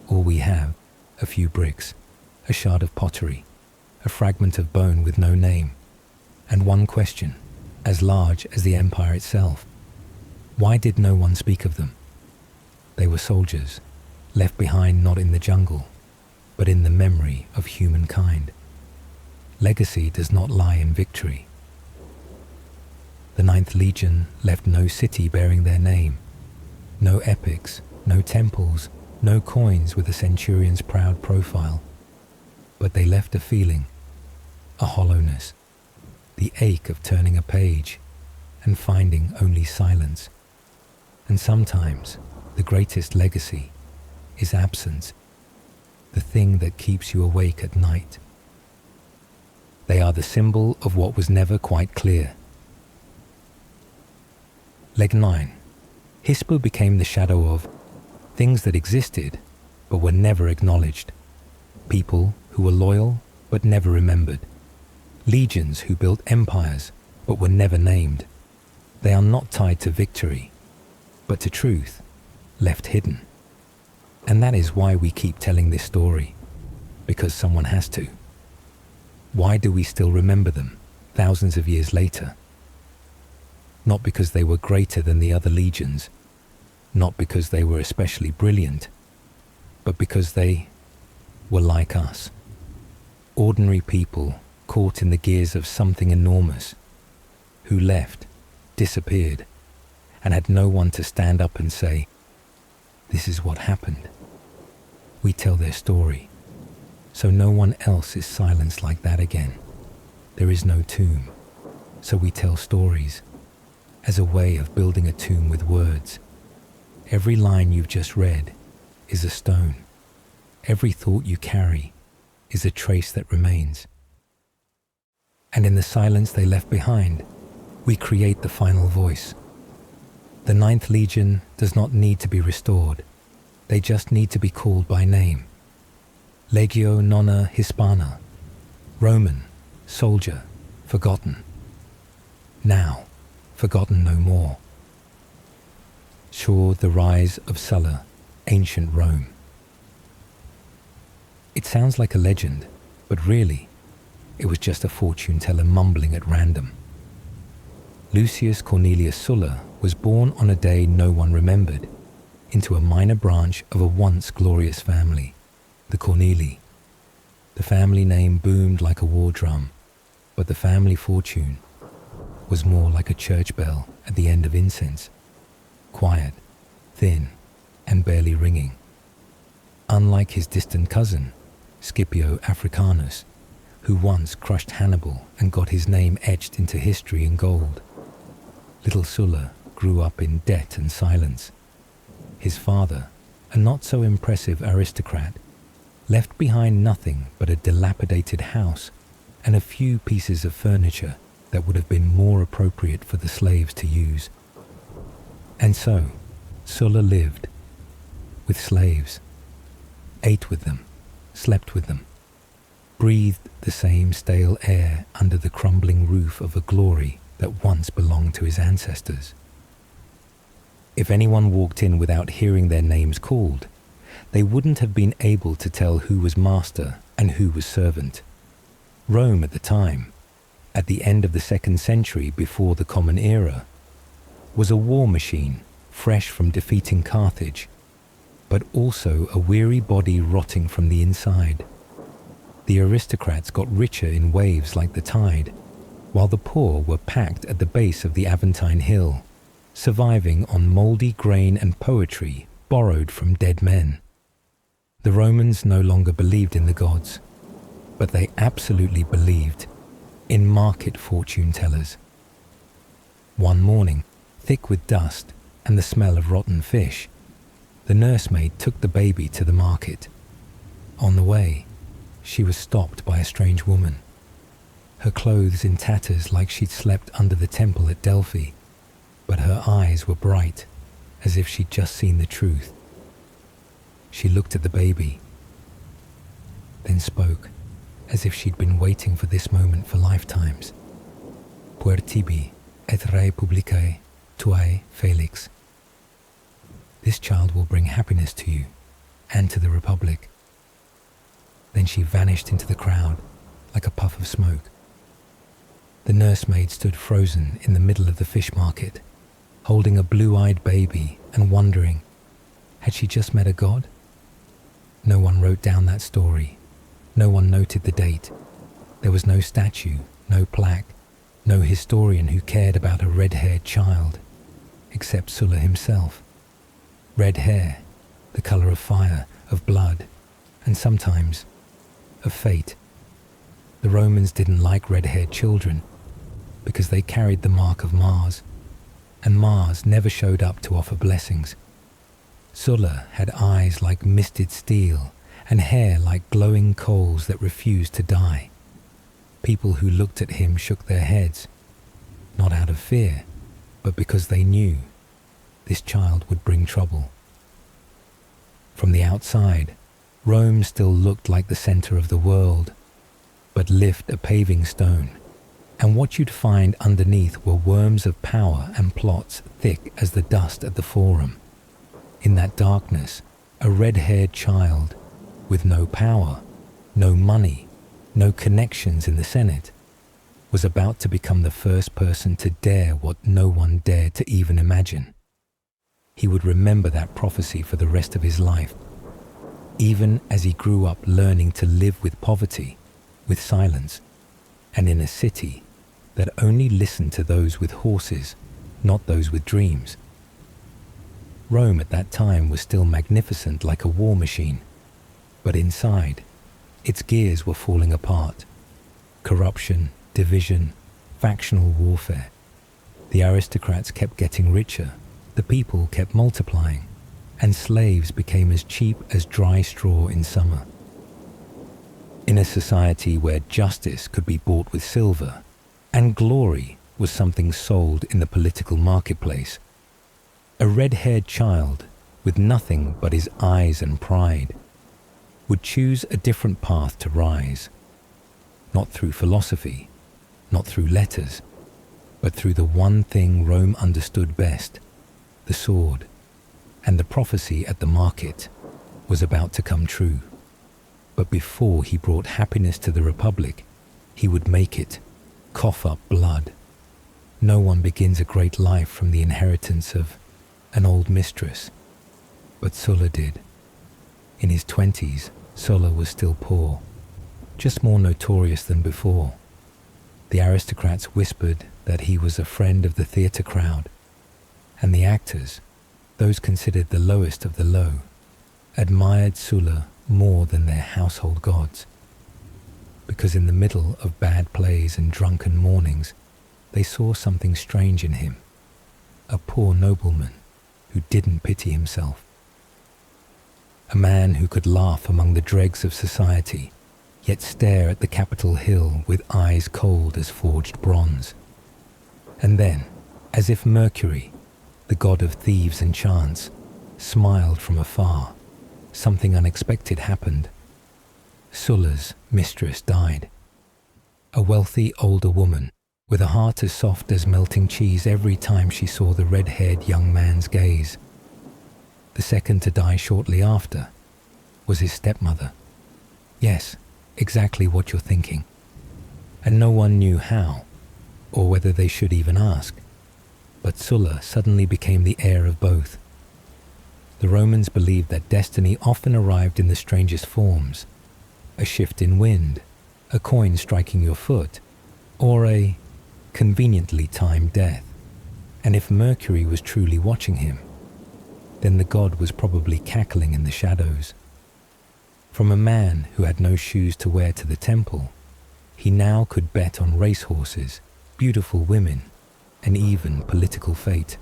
All we have, a few bricks, a shard of pottery, a fragment of bone with no name, and one question, as large as the empire itself. Why did no one speak of them? They were soldiers, left behind not in the jungle, but in the memory of humankind. Legacy does not lie in victory. The Ninth Legion left no city bearing their name, no epics, no temples, no coins with a centurion's proud profile, but they left a feeling, a hollowness, the ache of turning a page and finding only silence. And sometimes the greatest legacy is absence, the thing that keeps you awake at night. They are the symbol of what was never quite clear. Leg 9. Hispo became the shadow of things that existed but were never acknowledged. People who were loyal but never remembered. Legions who built empires but were never named. They are not tied to victory, but to truth, left hidden. And that is why we keep telling this story, because someone has to. Why do we still remember them, thousands of years later? Not because they were greater than the other legions, not because they were especially brilliant, but because they were like us. Ordinary people caught in the gears of something enormous, who left, disappeared, and had no one to stand up and say, "This is what happened." We tell their story, so no one else is silenced like that again. There is no tomb, so we tell stories, as a way of building a tomb with words. Every line you've just read is a stone. Every thought you carry is a trace that remains. And in the silence they left behind, we create the final voice. The Ninth Legion does not need to be restored. They just need to be called by name. Legio Nona Hispana, Roman, soldier, forgotten. Now, forgotten no more. saw the rise of Sulla, ancient Rome. It sounds like a legend, but really, it was just a fortune teller mumbling at random. Lucius Cornelius Sulla was born on a day no one remembered, into a minor branch of a once glorious family, the Cornelii. The family name boomed like a war drum, but the family fortune was more like a church bell at the end of incense, quiet, thin, and barely ringing. Unlike his distant cousin, Scipio Africanus, who once crushed Hannibal and got his name etched into history in gold, little Sulla grew up in debt and silence. His father, a not-so-impressive aristocrat, left behind nothing but a dilapidated house and a few pieces of furniture that would have been more appropriate for the slaves to use. And so, Sulla lived with slaves, ate with them, slept with them, breathed the same stale air under the crumbling roof of a glory that once belonged to his ancestors. If anyone walked in without hearing their names called, they wouldn't have been able to tell who was master and who was servant. Rome at the time, at the end of the 2nd century before the Common Era, was a war machine fresh from defeating Carthage, but also a weary body rotting from the inside. The aristocrats got richer in waves like the tide, while the poor were packed at the base of the Aventine Hill, surviving on mouldy grain and poetry borrowed from dead men. The Romans no longer believed in the gods, but they absolutely believed in market fortune tellers. One morning, thick with dust and the smell of rotten fish, the nursemaid took the baby to the market. On the way, she was stopped by a strange woman, her clothes in tatters like she'd slept under the temple at Delphi, but her eyes were bright, as if she'd just seen the truth. She looked at the baby, then spoke, as if she'd been waiting for this moment for lifetimes. Puer tibi et rei publicae tuae felix. This child will bring happiness to you and to the Republic. Then she vanished into the crowd like a puff of smoke. The nursemaid stood frozen in the middle of the fish market, holding a blue-eyed baby and wondering, had she just met a god? No one wrote down that story. No one noted the date. There was no statue, no plaque, no historian who cared about a red-haired child, except Sulla himself. Red hair, the color of fire, of blood, and sometimes of fate. The Romans didn't like red-haired children because they carried the mark of Mars, and Mars never showed up to offer blessings. Sulla had eyes like misted steel and hair like glowing coals that refused to die. People who looked at him shook their heads, not out of fear, but because they knew this child would bring trouble. From the outside, Rome still looked like the center of the world, but lift a paving stone, and what you'd find underneath were worms of power and plots thick as the dust at the Forum. In that darkness, a red-haired child, with no power, no money, no connections in the Senate, was about to become the first person to dare what no one dared to even imagine. He would remember that prophecy for the rest of his life, even as he grew up learning to live with poverty, with silence, and in a city that only listened to those with horses, not those with dreams. Rome at that time was still magnificent like a war machine, but inside, its gears were falling apart. Corruption, division, factional warfare. The aristocrats kept getting richer, the people kept multiplying, and slaves became as cheap as dry straw in summer. In a society where justice could be bought with silver, and glory was something sold in the political marketplace, a red-haired child with nothing but his eyes and pride would choose a different path to rise, not through philosophy, not through letters, but through the one thing Rome understood best, the sword, and the prophecy at the market was about to come true. But before he brought happiness to the Republic, he would make it cough up blood. No one begins a great life from the inheritance of an old mistress, but Sulla did. In his 20s, Sulla was still poor, just more notorious than before. The aristocrats whispered that he was a friend of the theatre crowd, and the actors, those considered the lowest of the low, admired Sulla more than their household gods, because in the middle of bad plays and drunken mornings, they saw something strange in him, a poor nobleman who didn't pity himself, a man who could laugh among the dregs of society, yet stare at the Capitol Hill with eyes cold as forged bronze. And then, as if Mercury, the god of thieves and chance, smiled from afar, something unexpected happened. Sulla's mistress died. A wealthy older woman, with a heart as soft as melting cheese every time she saw the red-haired young man's gaze. The second to die shortly after was his stepmother. Yes, exactly what you're thinking. And no one knew how, or whether they should even ask. But Sulla suddenly became the heir of both. The Romans believed that destiny often arrived in the strangest forms: a shift in wind, a coin striking your foot, or a conveniently timed death. And if Mercury was truly watching him, then the god was probably cackling in the shadows. From a man who had no shoes to wear to the temple, he now could bet on racehorses, beautiful women, and even political fate.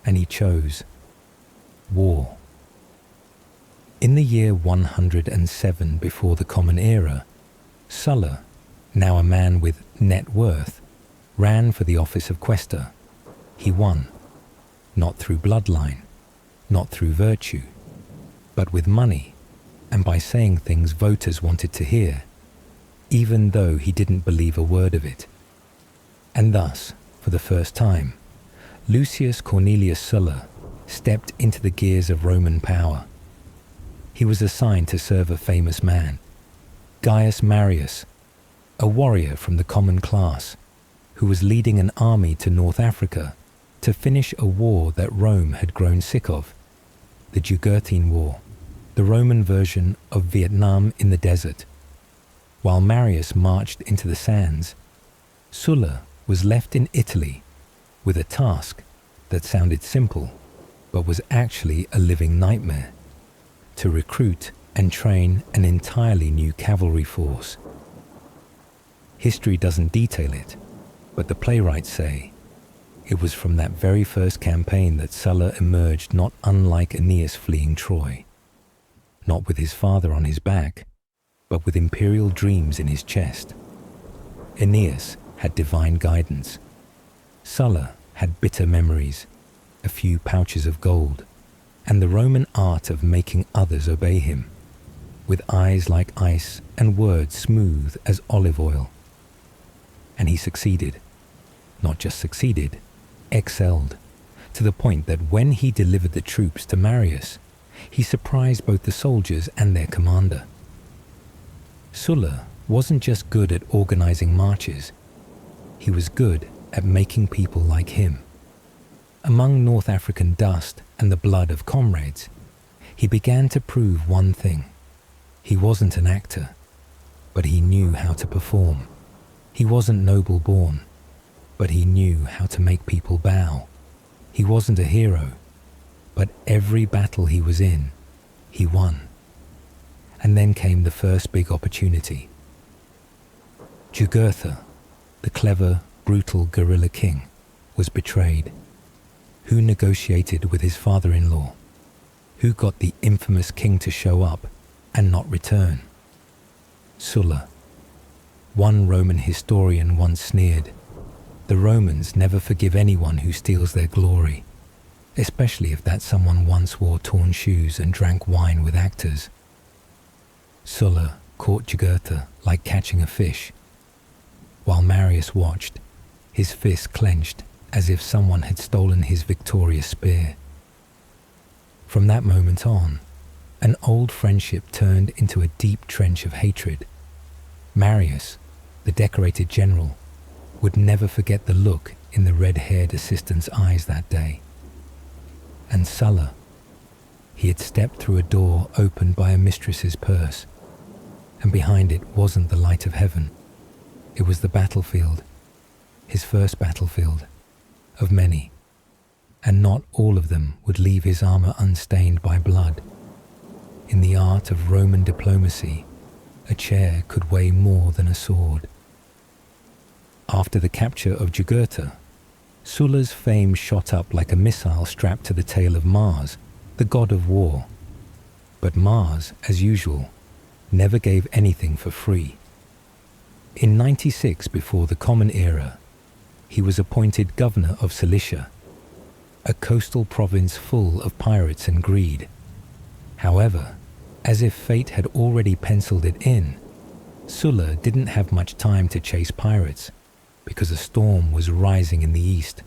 And he chose war. In the year 107 before the Common Era, Sulla, now a man with net worth, ran for the office of quaestor. He won, not through bloodline, not through virtue, but with money, and by saying things voters wanted to hear, even though he didn't believe a word of it. And thus, for the first time, Lucius Cornelius Sulla stepped into the gears of Roman power. He was assigned to serve a famous man, Gaius Marius, a warrior from the common class, who was leading an army to North Africa to finish a war that Rome had grown sick of, the Jugurthine War, the Roman version of Vietnam in the desert. While Marius marched into the sands, Sulla was left in Italy with a task that sounded simple, but was actually a living nightmare: to recruit and train an entirely new cavalry force. History doesn't detail it, but the playwrights say it was from that very first campaign that Sulla emerged not unlike Aeneas fleeing Troy, not with his father on his back, but with imperial dreams in his chest. Aeneas had divine guidance. Sulla had bitter memories, a few pouches of gold, and the Roman art of making others obey him, with eyes like ice and words smooth as olive oil. And he succeeded. Not just succeeded, excelled, to the point that when he delivered the troops to Marius, he surprised both the soldiers and their commander. Sulla wasn't just good at organizing marches, he was good at making people like him. Among North African dust and the blood of comrades, he began to prove one thing: he wasn't an actor, but he knew how to perform. He wasn't noble born, but he knew how to make people bow. He wasn't a hero, but every battle he was in, he won. And then came the first big opportunity. Jugurtha, the clever, brutal guerrilla king, was betrayed. Who negotiated with his father-in-law? Who got the infamous king to show up and not return? Sulla. One Roman historian once sneered, "The Romans never forgive anyone who steals their glory, especially if that someone once wore torn shoes and drank wine with actors." Sulla caught Jugurtha like catching a fish. While Marius watched, his fist clenched as if someone had stolen his victorious spear. From that moment on, an old friendship turned into a deep trench of hatred. Marius, the decorated general, would never forget the look in the red-haired assistant's eyes that day. And Sulla, he had stepped through a door opened by a mistress's purse, and behind it wasn't the light of heaven. It was the battlefield, his first battlefield, of many, and not all of them would leave his armor unstained by blood. In the art of Roman diplomacy, a chair could weigh more than a sword. After the capture of Jugurtha, Sulla's fame shot up like a missile strapped to the tail of Mars, the god of war. But Mars, as usual, never gave anything for free. In 96 before the Common Era, he was appointed governor of Cilicia, a coastal province full of pirates and greed. However, as if fate had already penciled it in, Sulla didn't have much time to chase pirates because a storm was rising in the east.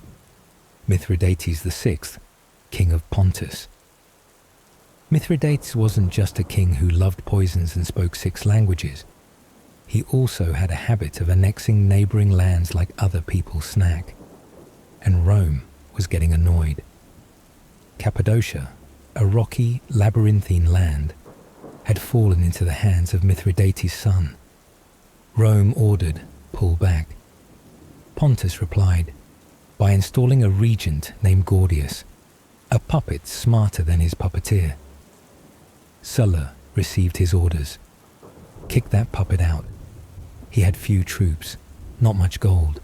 Mithridates VI, king of Pontus. Mithridates wasn't just a king who loved poisons and spoke 6 languages. He also had a habit of annexing neighboring lands like other people's snack. And Rome was getting annoyed. Cappadocia, a rocky, labyrinthine land, had fallen into the hands of Mithridates' son. Rome ordered, pull back. Pontus replied by installing a regent named Gordius, a puppet smarter than his puppeteer. Sulla received his orders. Kick that puppet out. He had few troops, not much gold,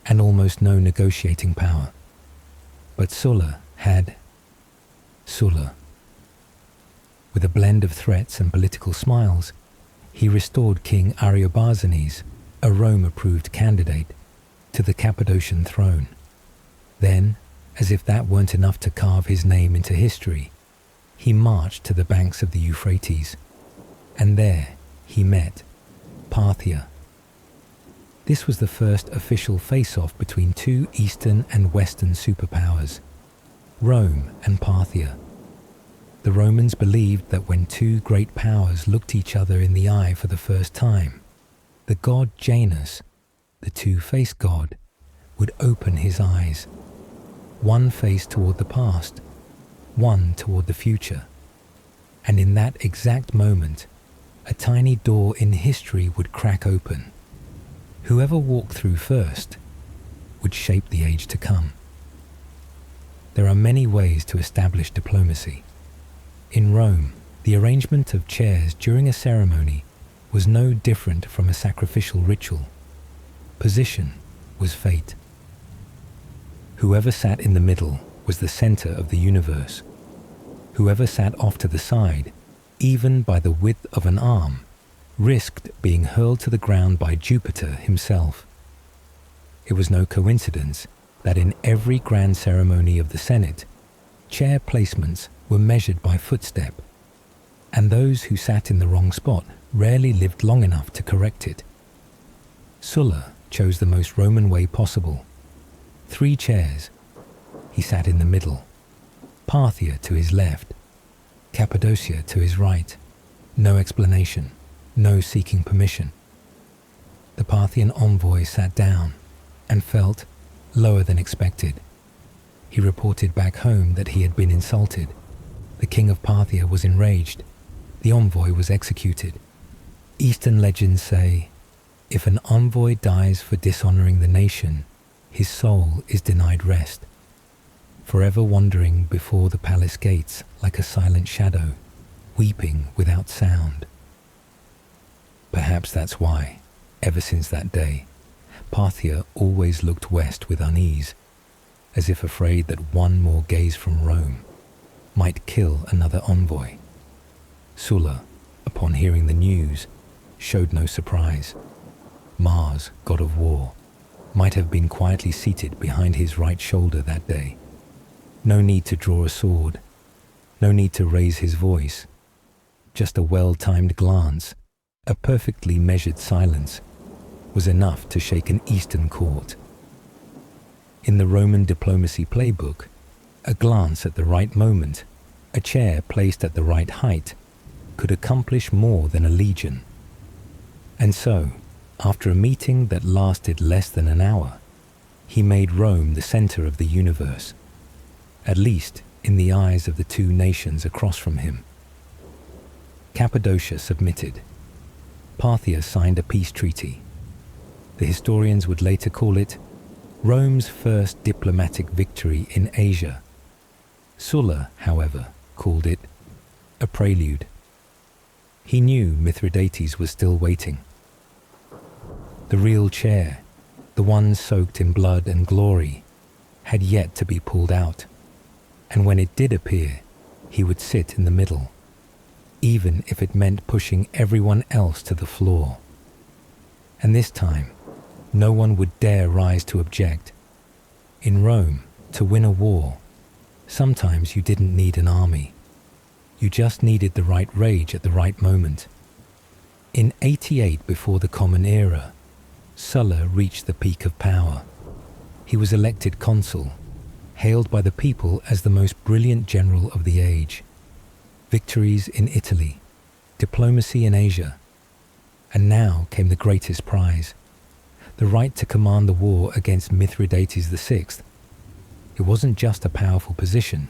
and almost no negotiating power. But Sulla had Sulla. With a blend of threats and political smiles, he restored King Ariobarzanes, a Rome-approved candidate, to the Cappadocian throne. Then, as if that weren't enough to carve his name into history, he marched to the banks of the Euphrates, and there he met Parthia. This was the first official face-off between 2 Eastern and Western superpowers, Rome and Parthia. The Romans believed that when 2 great powers looked each other in the eye for the first time, the god Janus, the two-faced god, would open his eyes, one face toward the past, one toward the future. And in that exact moment, a tiny door in history would crack open. Whoever walked through first would shape the age to come. There are many ways to establish diplomacy. In Rome, the arrangement of chairs during a ceremony was no different from a sacrificial ritual. Position was fate. Whoever sat in the middle was the center of the universe. Whoever sat off to the side, even by the width of an arm, risked being hurled to the ground by Jupiter himself. It was no coincidence that in every grand ceremony of the Senate, chair placements were measured by footstep, and those who sat in the wrong spot rarely lived long enough to correct it. Sulla chose the most Roman way possible. 3 chairs. He sat in the middle. Parthia to his left, Cappadocia to his right. No explanation, no seeking permission. The Parthian envoy sat down and felt lower than expected. He reported back home that he had been insulted. The king of Parthia was enraged. The envoy was executed. Eastern legends say, if an envoy dies for dishonoring the nation, his soul is denied rest, forever wandering before the palace gates like a silent shadow, weeping without sound. Perhaps that's why, ever since that day, Parthia always looked west with unease, as if afraid that one more gaze from Rome might kill another envoy. Sulla, upon hearing the news, showed no surprise. Mars, god of war, might have been quietly seated behind his right shoulder that day. No need to draw a sword, no need to raise his voice. Just a well-timed glance, a perfectly measured silence, was enough to shake an Eastern court. In the Roman diplomacy playbook, A glance at the right moment, a chair placed at the right height, could accomplish more than a legion. And so, after a meeting that lasted less than an hour, he made Rome the center of the universe, at least in the eyes of the two nations across from him. Cappadocia submitted. Parthia signed a peace treaty. The historians would later call it Rome's first diplomatic victory in Asia. Sulla, however, called it a prelude. He knew Mithridates was still waiting. The real chair, the one soaked in blood and glory, had yet to be pulled out, and when it did appear, he would sit in the middle, even if it meant pushing everyone else to the floor. And this time, no one would dare rise to object. In Rome, to win a war, sometimes you didn't need an army. You just needed the right rage at the right moment. In 88 before the Common Era, Sulla reached the peak of power. He was elected consul, hailed by the people as the most brilliant general of the age. Victories in Italy, diplomacy in Asia, and now came the greatest prize, the right to command the war against Mithridates VI. It wasn't just a powerful position.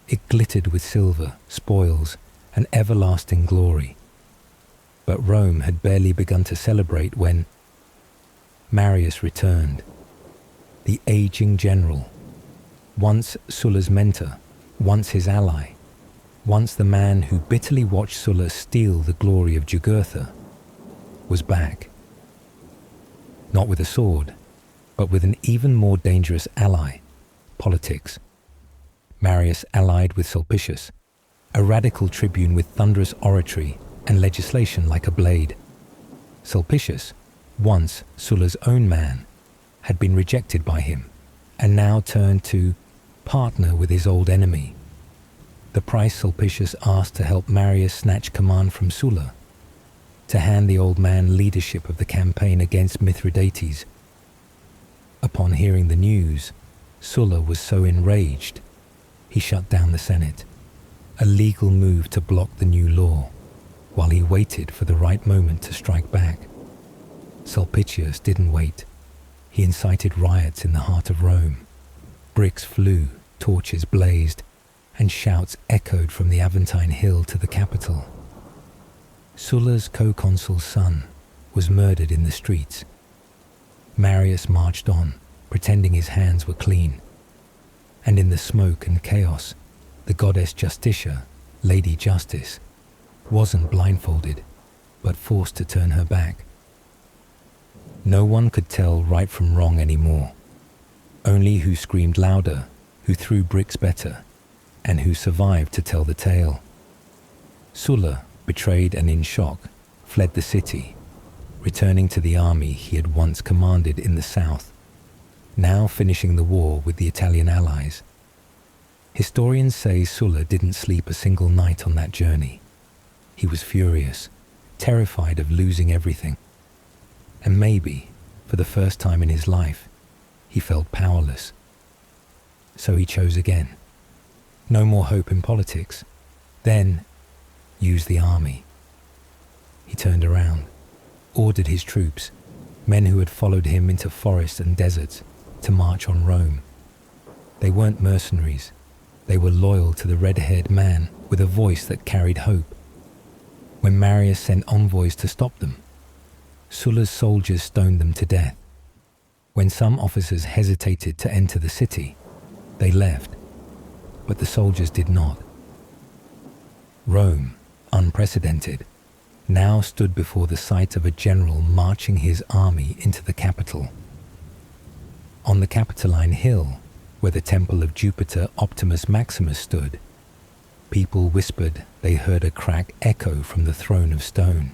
It glittered with silver, spoils, and everlasting glory. But Rome had barely begun to celebrate when Marius returned. The aging general, once Sulla's mentor, once his ally, once the man who bitterly watched Sulla steal the glory of Jugurtha, was back. Not with a sword, but with an even more dangerous ally, politics. Marius allied with Sulpicius, a radical tribune with thunderous oratory and legislation like a blade. Sulpicius, once Sulla's own man, had been rejected by him, and now turned to partner with his old enemy. The price Sulpicius asked to help Marius snatch command from Sulla, to hand the old man leadership of the campaign against Mithridates. Upon hearing the news, Sulla was so enraged, he shut down the Senate, a legal move to block the new law, while he waited for the right moment to strike back. Sulpicius didn't wait. He incited riots in the heart of Rome. Bricks flew, torches blazed, and shouts echoed from the Aventine Hill to the Capitol. Sulla's co-consul's son was murdered in the streets. Marius marched on, pretending his hands were clean. And in the smoke and chaos, the goddess Justitia, Lady Justice, wasn't blindfolded, but forced to turn her back. No one could tell right from wrong anymore. Only who screamed louder, who threw bricks better, and who survived to tell the tale. Sulla, betrayed and in shock, fled the city, returning to the army he had once commanded in the south, now finishing the war with the Italian allies. Historians say Sulla didn't sleep a single night on that journey. He was furious, terrified of losing everything. And maybe, for the first time in his life, he felt powerless. So he chose again. No more hope in politics. Then, use the army. He turned around, ordered his troops, men who had followed him into forests and deserts, to march on Rome. They weren't mercenaries. They were loyal to the red-haired man with a voice that carried hope. When Marius sent envoys to stop them, Sulla's soldiers stoned them to death. When some officers hesitated to enter the city, they left, but the soldiers did not. Rome, unprecedented, now stood before the sight of a general marching his army into the capital. On the Capitoline Hill, where the temple of Jupiter Optimus Maximus stood, people whispered they heard a crack echo from the throne of stone.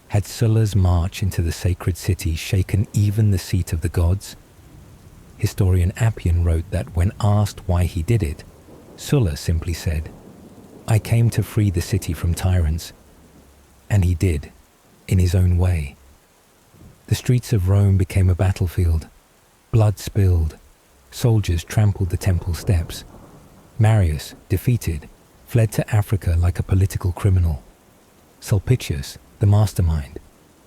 Had Sulla's march into the sacred city shaken even the seat of the gods? Historian Appian wrote that when asked why he did it, Sulla simply said, "I came to free the city from tyrants." And he did, in his own way. The streets of Rome became a battlefield. Blood spilled. Soldiers trampled the temple steps, Marius, defeated, fled to Africa like a political criminal. Sulpicius, the mastermind,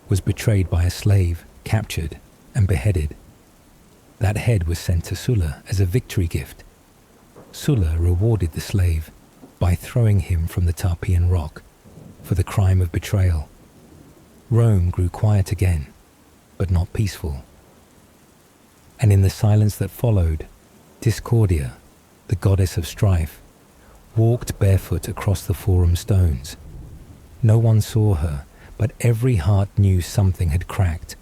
was betrayed by a slave, captured, and beheaded. That head was sent to Sulla as a victory gift. Sulla rewarded the slave by throwing him from the Tarpeian rock for the crime of betrayal. Rome grew quiet again, but not peaceful. And in the silence that followed, Discordia, the goddess of strife, walked barefoot across the forum stones. No one saw her, but every heart knew something had cracked.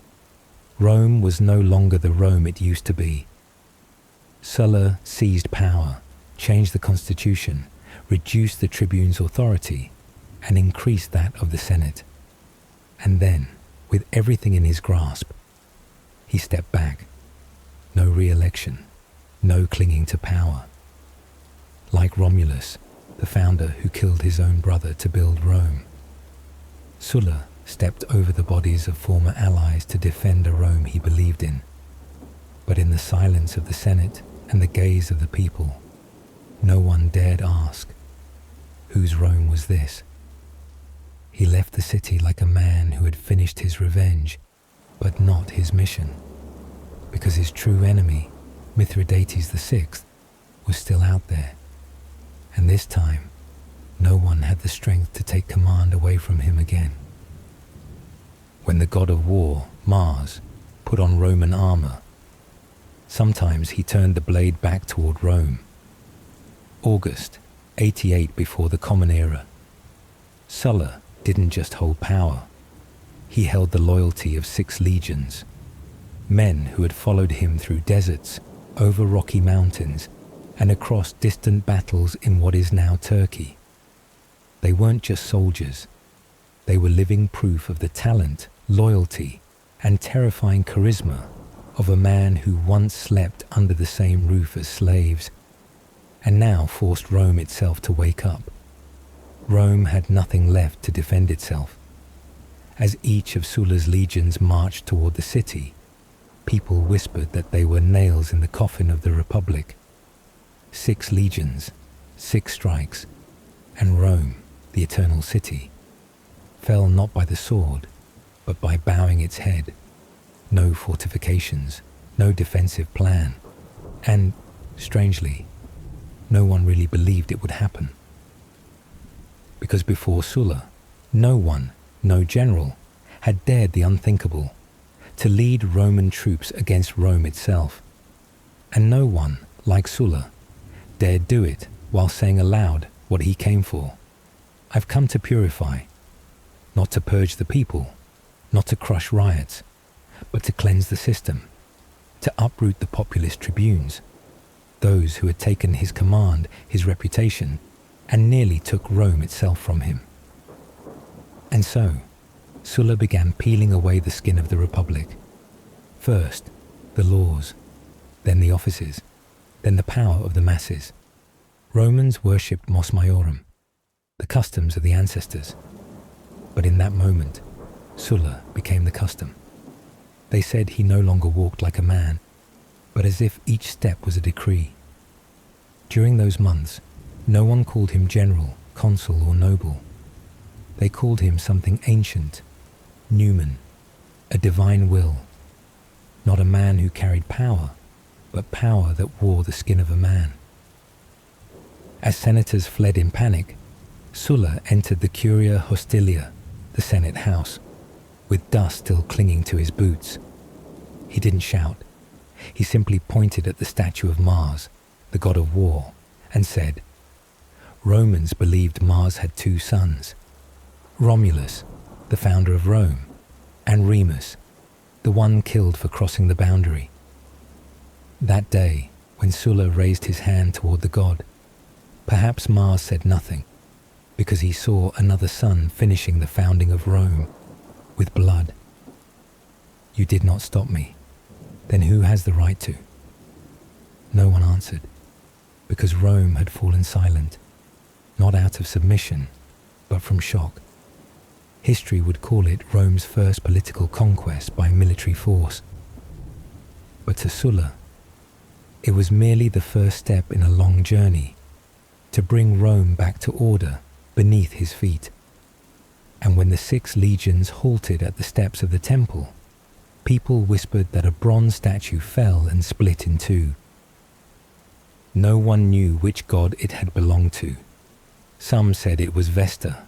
Rome was no longer the Rome it used to be. Sulla seized power, changed the constitution, reduced the tribune's authority, and increased that of the Senate. And then, with everything in his grasp, he stepped back. No re-election, no clinging to power. Like Romulus, the founder who killed his own brother to build Rome, Sulla stepped over the bodies of former allies to defend a Rome he believed in. But in the silence of the Senate and the gaze of the people, no one dared ask, whose Rome was this? He left the city like a man who had finished his revenge, but not his mission, because his true enemy, Mithridates VI, was still out there. And this time, no one had the strength to take command away from him again. When the god of war, Mars, put on Roman armor, sometimes he turned the blade back toward Rome. August, 88 before the Common Era. Sulla didn't just hold power. He held the loyalty of 6 legions, men who had followed him through deserts, over rocky mountains, and across distant battles in what is now Turkey. They weren't just soldiers. They were living proof of the talent, loyalty, and terrifying charisma of a man who once slept under the same roof as slaves, and now forced Rome itself to wake up. Rome had nothing left to defend itself. As each of Sulla's legions marched toward the city, people whispered that they were nails in the coffin of the Republic. 6 legions, 6 strikes, and Rome, the eternal city, fell not by the sword, but by bowing its head. No fortifications, no defensive plan, and, strangely, no one really believed it would happen. Because before Sulla, no one, no general, had dared the unthinkable, to lead Roman troops against Rome itself. And no one, like Sulla, dared do it while saying aloud what he came for. I've come to purify, not to purge the people, not to crush riots, but to cleanse the system, to uproot the populist tribunes, those who had taken his command, his reputation, and nearly took Rome itself from him. And so, Sulla began peeling away the skin of the Republic. First, the laws, then the offices, then the power of the masses. Romans worshipped Mos Maiorum, the customs of the ancestors. But in that moment, Sulla became the custom. They said he no longer walked like a man, but as if each step was a decree. During those months, no one called him general, consul, or noble. They called him something ancient, Numen, a divine will. Not a man who carried power, but power that wore the skin of a man. As senators fled in panic, Sulla entered the Curia Hostilia, the Senate house, with dust still clinging to his boots. He didn't shout. He simply pointed at the statue of Mars, the god of war, and said, Romans believed Mars had 2 sons, Romulus, the founder of Rome, and Remus, the one killed for crossing the boundary. That day, when Sulla raised his hand toward the god, perhaps Mars said nothing, because he saw another son finishing the founding of Rome with blood. You did not stop me. Then who has the right to? No one answered, because Rome had fallen silent, not out of submission, but from shock. History would call it Rome's first political conquest by military force. But to Sulla, it was merely the first step in a long journey to bring Rome back to order beneath his feet. And when the 6 legions halted at the steps of the temple, people whispered that a bronze statue fell and split in two. No one knew which god it had belonged to. Some said it was Vesta,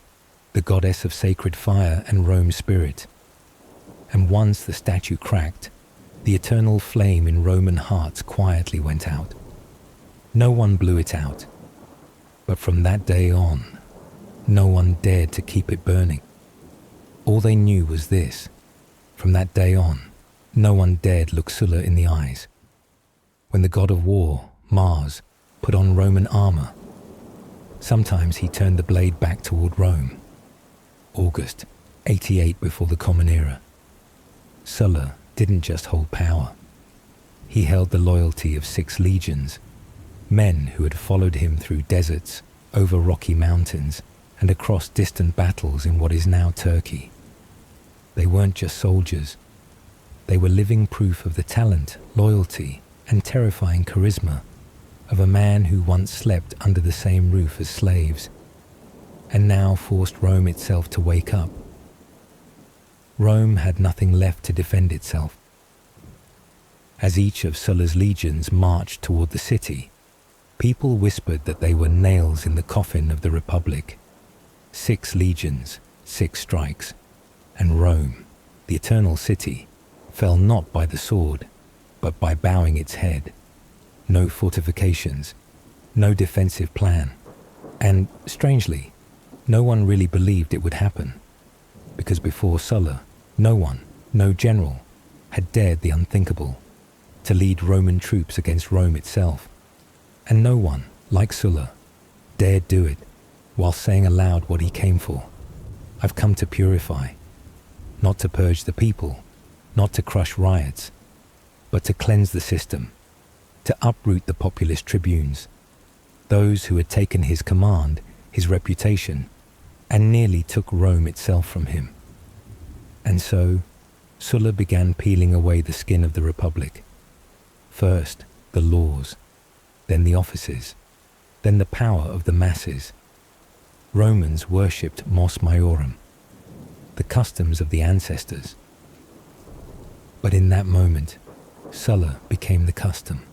the goddess of sacred fire and Rome's spirit. And once the statue cracked, the eternal flame in Roman hearts quietly went out. No one blew it out, but from that day on, no one dared to keep it burning. All they knew was this: from that day on, no one dared look Sulla in the eyes. When the god of war, Mars, put on Roman armor, sometimes he turned the blade back toward Rome. August 88 before the Common Era. Sulla didn't just hold power. He held the loyalty of 6 legions, men who had followed him through deserts, over rocky mountains, and across distant battles in what is now Turkey. They weren't just soldiers. They were living proof of the talent, loyalty, and terrifying charisma of a man who once slept under the same roof as slaves, and now forced Rome itself to wake up. Rome had nothing left to defend itself. As each of Sulla's legions marched toward the city, people whispered that they were nails in the coffin of the Republic. 6 legions, 6 strikes, and Rome, the eternal city, fell not by the sword, but by bowing its head. No fortifications, no defensive plan, and, strangely, no one really believed it would happen, because before Sulla, no one, no general, had dared the unthinkable, to lead Roman troops against Rome itself, and no one, like Sulla, dared do it while saying aloud what he came for. I've come to purify, not to purge the people, not to crush riots, but to cleanse the system, to uproot the populist tribunes, those who had taken his command, his reputation, and nearly took Rome itself from him. And so, Sulla began peeling away the skin of the Republic. First, the laws, then the offices, then the power of the masses. Romans worshipped Mos Maiorum, the customs of the ancestors. But in that moment, Sulla became the custom.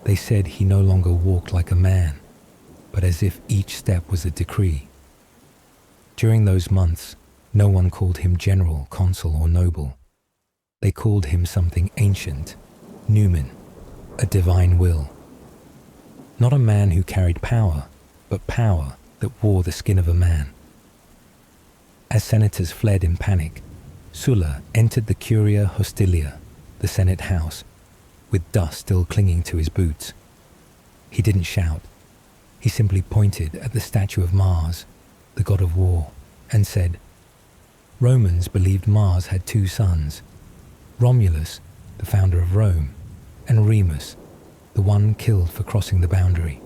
They said he no longer walked like a man, but as if each step was a decree. During those months, no one called him general, consul, or noble. They called him something ancient, numen, a divine will. Not a man who carried power, but power that wore the skin of a man. As senators fled in panic, Sulla entered the Curia Hostilia, the Senate house, with dust still clinging to his boots. He didn't shout. He simply pointed at the statue of Mars, the god of war, and said, Romans believed Mars had 2 sons, Romulus, the founder of Rome, and Remus, the one killed for crossing the boundary.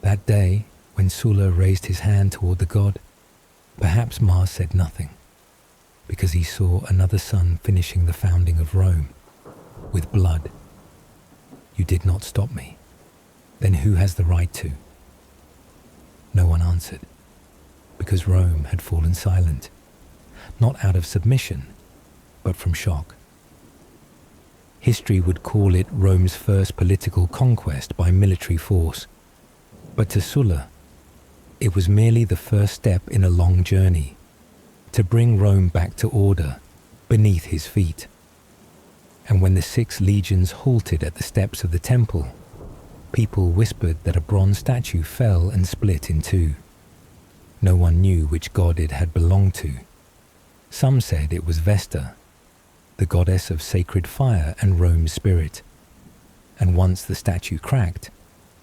That day, when Sulla raised his hand toward the god, perhaps Mars said nothing, because he saw another son finishing the founding of Rome, with blood. You did not stop me. Then who has the right to? No one answered, because Rome had fallen silent, not out of submission, but from shock. History would call it Rome's first political conquest by military force, but to Sulla, it was merely the first step in a long journey, to bring Rome back to order beneath his feet. And when the 6 legions halted at the steps of the temple, people whispered that a bronze statue fell and split in two. No one knew which god it had belonged to. Some said it was Vesta, the goddess of sacred fire and Rome's spirit. And once the statue cracked,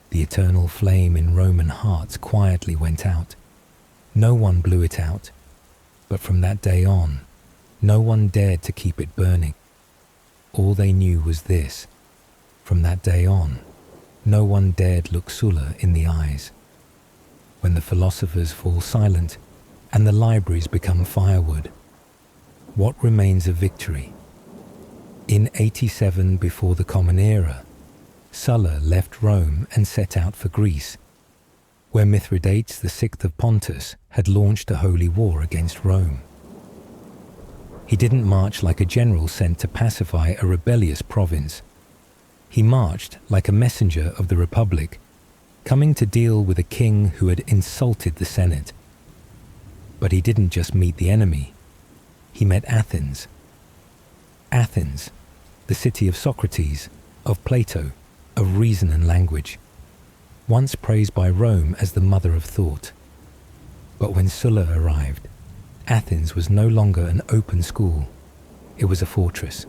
the eternal flame in Roman hearts quietly went out. No one blew it out, but from that day on, no one dared to keep it burning. All they knew was this: from that day on, no one dared look Sulla in the eyes. When the philosophers fall silent and the libraries become firewood, what remains of victory? In 87 before the Common Era, Sulla left Rome and set out for Greece where Mithridates VI of Pontus had launched a holy war against Rome. He didn't march like a general sent to pacify a rebellious province. He marched like a messenger of the Republic, coming to deal with a king who had insulted the Senate. But he didn't just meet the enemy. He met Athens. Athens, the city of Socrates, of Plato, of reason and language, once praised by Rome as the mother of thought. But when Sulla arrived, Athens was no longer an open school. It was a fortress.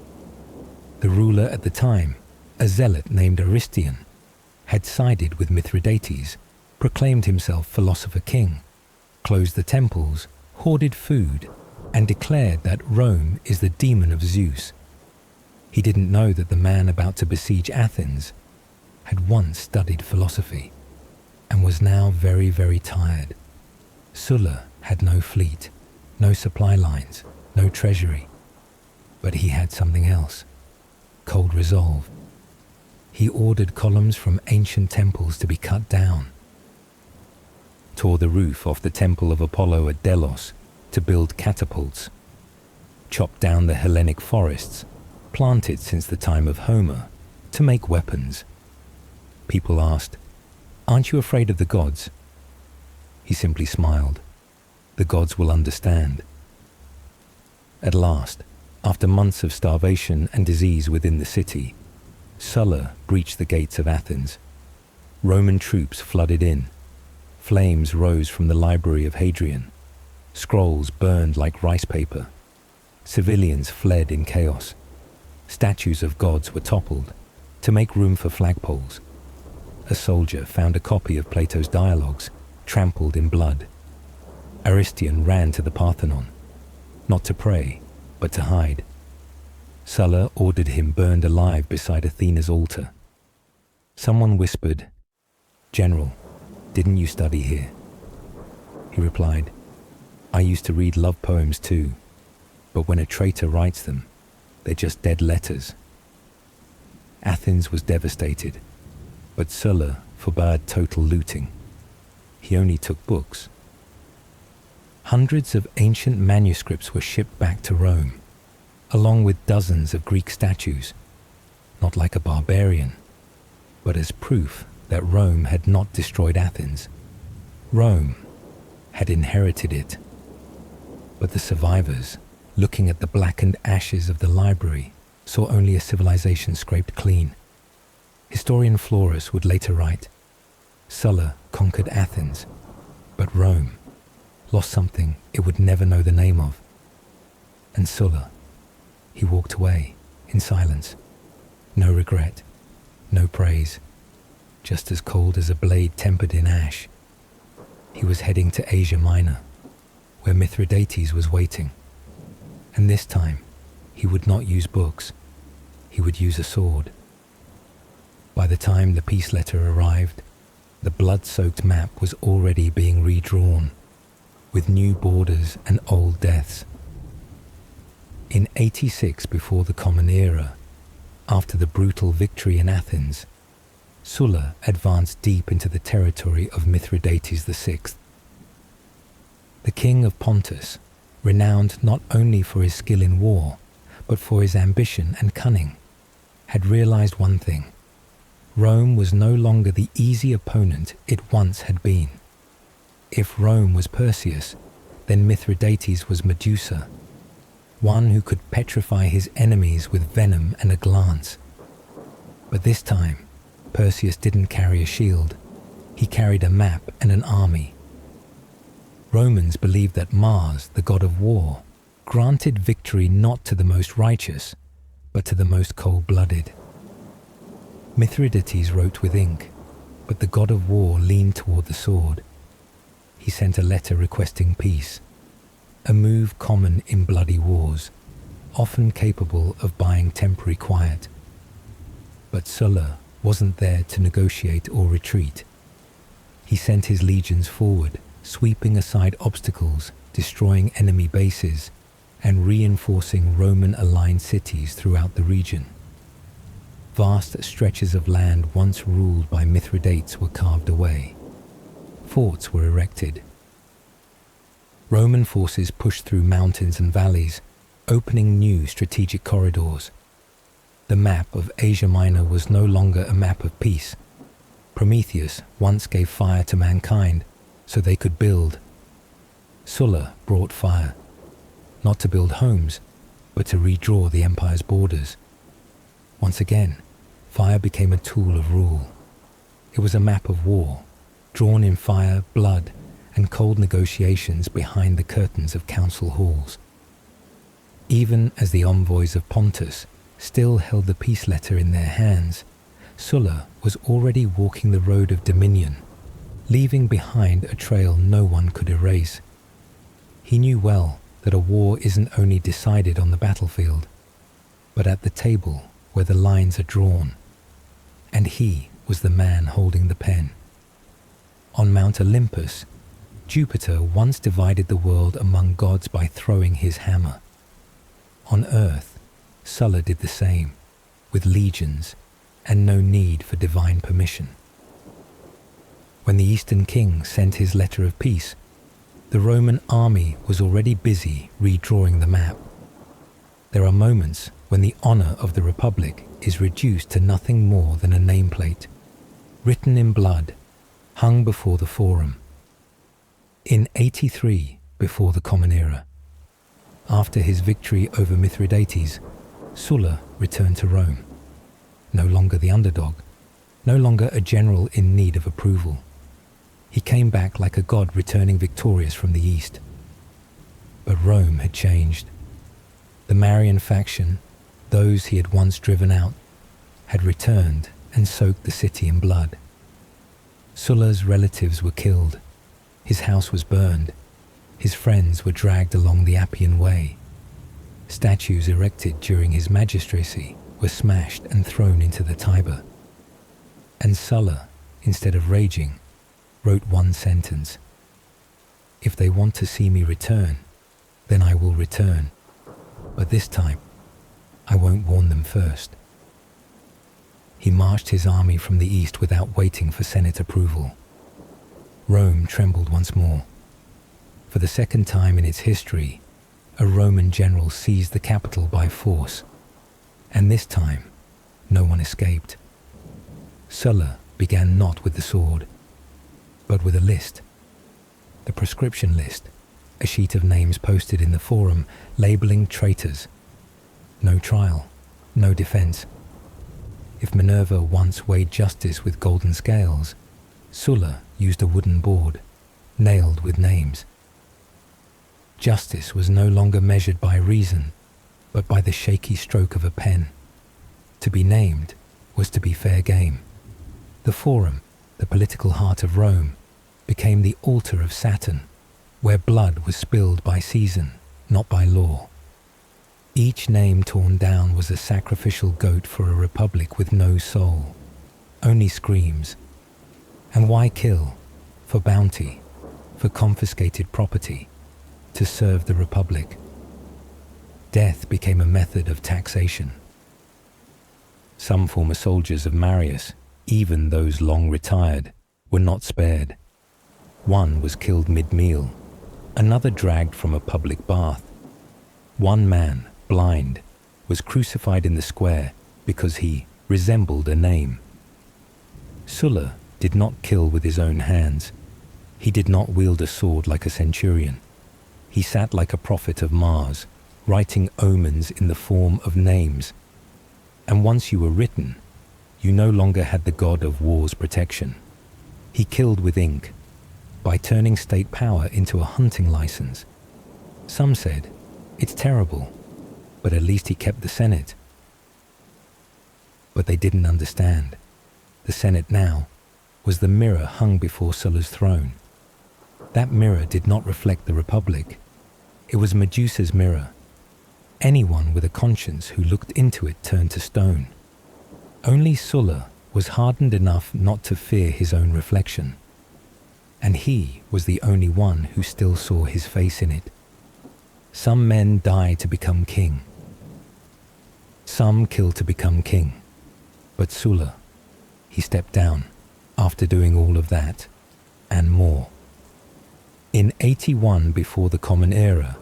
The ruler at the time, a zealot named Aristian, had sided with Mithridates, proclaimed himself philosopher king, closed the temples, hoarded food, and declared that Rome is the demon of Zeus. He didn't know that the man about to besiege Athens had once studied philosophy and was now very, very tired. Sulla had no fleet, no supply lines, no treasury. But he had something else, cold resolve. He ordered columns from ancient temples to be cut down, tore the roof off the temple of Apollo at Delos to build catapults, chopped down the Hellenic forests, planted since the time of Homer, to make weapons. People asked, "Aren't you afraid of the gods?" He simply smiled. The gods will understand. At last, after months of starvation and disease within the city, Sulla breached the gates of Athens. Roman troops flooded in. Flames rose from the library of Hadrian. Scrolls burned like rice paper. Civilians fled in chaos. Statues of gods were toppled to make room for flagpoles. A soldier found a copy of Plato's dialogues trampled in blood. Aristian ran to the Parthenon, not to pray, but to hide. Sulla ordered him burned alive beside Athena's altar. Someone whispered, "General, didn't you study here?" He replied, "I used to read love poems too, but when a traitor writes them, they're just dead letters." Athens was devastated, but Sulla forbade total looting. He only took books. Hundreds of ancient manuscripts were shipped back to Rome, along with dozens of Greek statues, not like a barbarian, but as proof that Rome had not destroyed Athens. Rome had inherited it. But the survivors, looking at the blackened ashes of the library, saw only a civilization scraped clean. Historian Florus would later write, "Sulla conquered Athens, but Rome lost something it would never know the name of." And Sulla, he walked away in silence. No regret, no praise, just as cold as a blade tempered in ash. He was heading to Asia Minor, where Mithridates was waiting. And this time, he would not use books. He would use a sword. By the time the peace letter arrived, the blood-soaked map was already being redrawn, with new borders and old deaths. In 86 before the Common Era, after the brutal victory in Athens, Sulla advanced deep into the territory of Mithridates VI. The king of Pontus, renowned not only for his skill in war, but for his ambition and cunning, had realized one thing: Rome was no longer the easy opponent it once had been. If Rome was Perseus, then Mithridates was Medusa, one who could petrify his enemies with venom and a glance. But this time, Perseus didn't carry a shield. He carried a map and an army. Romans believed that Mars, the god of war, granted victory not to the most righteous, but to the most cold-blooded. Mithridates wrote with ink, but the god of war leaned toward the sword. He sent a letter requesting peace, a move common in bloody wars, often capable of buying temporary quiet. But Sulla wasn't there to negotiate or retreat. He sent his legions forward, sweeping aside obstacles, destroying enemy bases, and reinforcing Roman-aligned cities throughout the region. Vast stretches of land once ruled by Mithridates were carved away. forts were erected. Roman forces pushed through mountains and valleys, opening new strategic corridors. The map of Asia Minor was no longer a map of peace. Prometheus once gave fire to mankind so they could build. Sulla brought fire, not to build homes, but to redraw the empire's borders. Once again, fire became a tool of rule. It was a map of war, drawn in fire, blood, and cold negotiations behind the curtains of council halls. Even as the envoys of Pontus still held the peace letter in their hands, Sulla was already walking the road of dominion, leaving behind a trail no one could erase. He knew well that a war isn't only decided on the battlefield, but at the table where the lines are drawn. And he was the man holding the pen. On Mount Olympus, Jupiter once divided the world among gods by throwing his hammer. On Earth, Sulla did the same, with legions and no need for divine permission. When the Eastern king sent his letter of peace, the Roman army was already busy redrawing the map. There are moments when the honor of the Republic is reduced to nothing more than a nameplate, written in blood, hung before the Forum. In 83, before the Common Era, after his victory over Mithridates, Sulla returned to Rome. No longer the underdog, no longer a general in need of approval. He came back like a god returning victorious from the east. But Rome had changed. The Marian faction, those he had once driven out, had returned and soaked the city in blood. Sulla's relatives were killed. His house was burned. His friends were dragged along the Appian Way. Statues erected during his magistracy were smashed and thrown into the Tiber. And Sulla, instead of raging, wrote one sentence: "If they want to see me return, then I will return. But this time, I won't warn them first." He marched his army from the east without waiting for Senate approval. Rome trembled once more. For the second time in its history, a Roman general seized the capital by force. And this time, no one escaped. Sulla began not with the sword, but with a list. The proscription list, a sheet of names posted in the Forum labeling traitors. No trial, no defense. If Minerva once weighed justice with golden scales, Sulla used a wooden board, nailed with names. Justice was no longer measured by reason, but by the shaky stroke of a pen. To be named was to be fair game. The Forum, the political heart of Rome, became the altar of Saturn, where blood was spilled by season, not by law. Each name torn down was a sacrificial goat for a republic with no soul, only screams. And why kill? For bounty, for confiscated property, to serve the republic. Death became a method of taxation. Some former soldiers of Marius, even those long retired, were not spared. One was killed mid-meal, another dragged from a public bath. One man, blind, was crucified in the square because he resembled a name. Sulla did not kill with his own hands. He did not wield a sword like a centurion. He sat like a prophet of Mars, writing omens in the form of names. And once you were written, you no longer had the god of war's protection. He killed with ink, by turning state power into a hunting license. Some said, "It's terrible, but at least he kept the Senate." But they didn't understand. The Senate now was the mirror hung before Sulla's throne. That mirror did not reflect the Republic. It was Medusa's mirror. Anyone with a conscience who looked into it turned to stone. Only Sulla was hardened enough not to fear his own reflection. And he was the only one who still saw his face in it. Some men die to become king. Some kill to become king. But Sulla, he stepped down after doing all of that. and more. In 81 before the Common Era,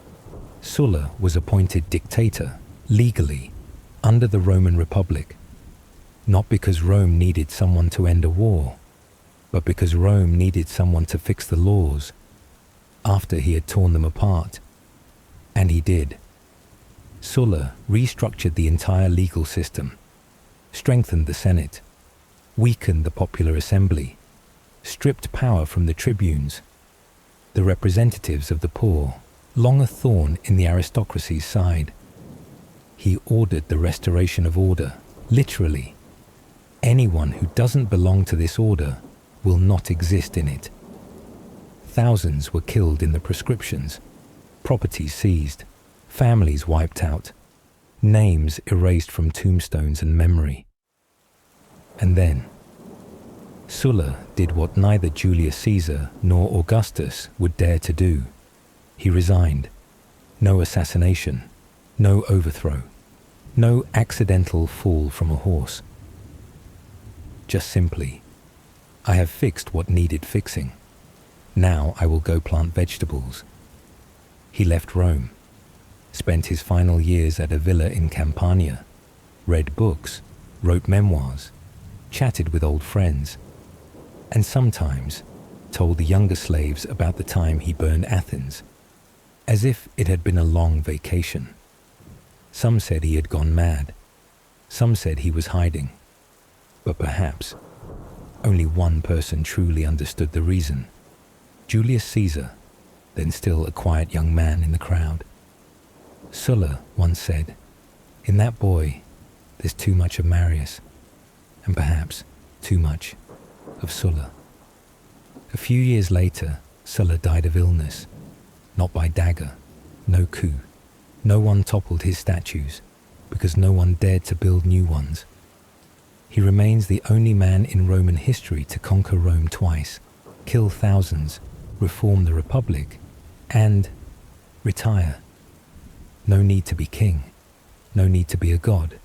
Sulla was appointed dictator, legally, under the Roman Republic, not because Rome needed someone to end a war, but because Rome needed someone to fix the laws after he had torn them apart. And he did. Sulla restructured the entire legal system, strengthened the Senate, weakened the popular assembly, stripped power from the tribunes, the representatives of the poor, long a thorn in the aristocracy's side. He ordered the restoration of order, literally. Anyone who doesn't belong to this order will not exist in it. Thousands were killed in the proscriptions, properties seized, families wiped out, names erased from tombstones and memory. And then, Sulla did what neither Julius Caesar nor Augustus would dare to do. He resigned. No assassination, no overthrow, no accidental fall from a horse. Just simply, I have fixed what needed fixing. Now I will go plant vegetables. He left Rome, spent his final years at a villa in Campania, read books, wrote memoirs, chatted with old friends, and sometimes told the younger slaves about the time he burned Athens, as if it had been a long vacation. Some said he had gone mad. Some said he was hiding. But perhaps only one person truly understood the reason. Julius Caesar, then still a quiet young man in the crowd. Sulla once said, "In that boy, there's too much of Marius, and perhaps too much of Sulla." A few years later, Sulla died of illness, not by dagger, no coup. No one toppled his statues, because no one dared to build new ones. He remains the only man in Roman history to conquer Rome twice, kill thousands, reform the Republic, and retire. No need to be king, no need to be a god,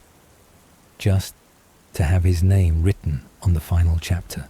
just to have his name written on the final chapter.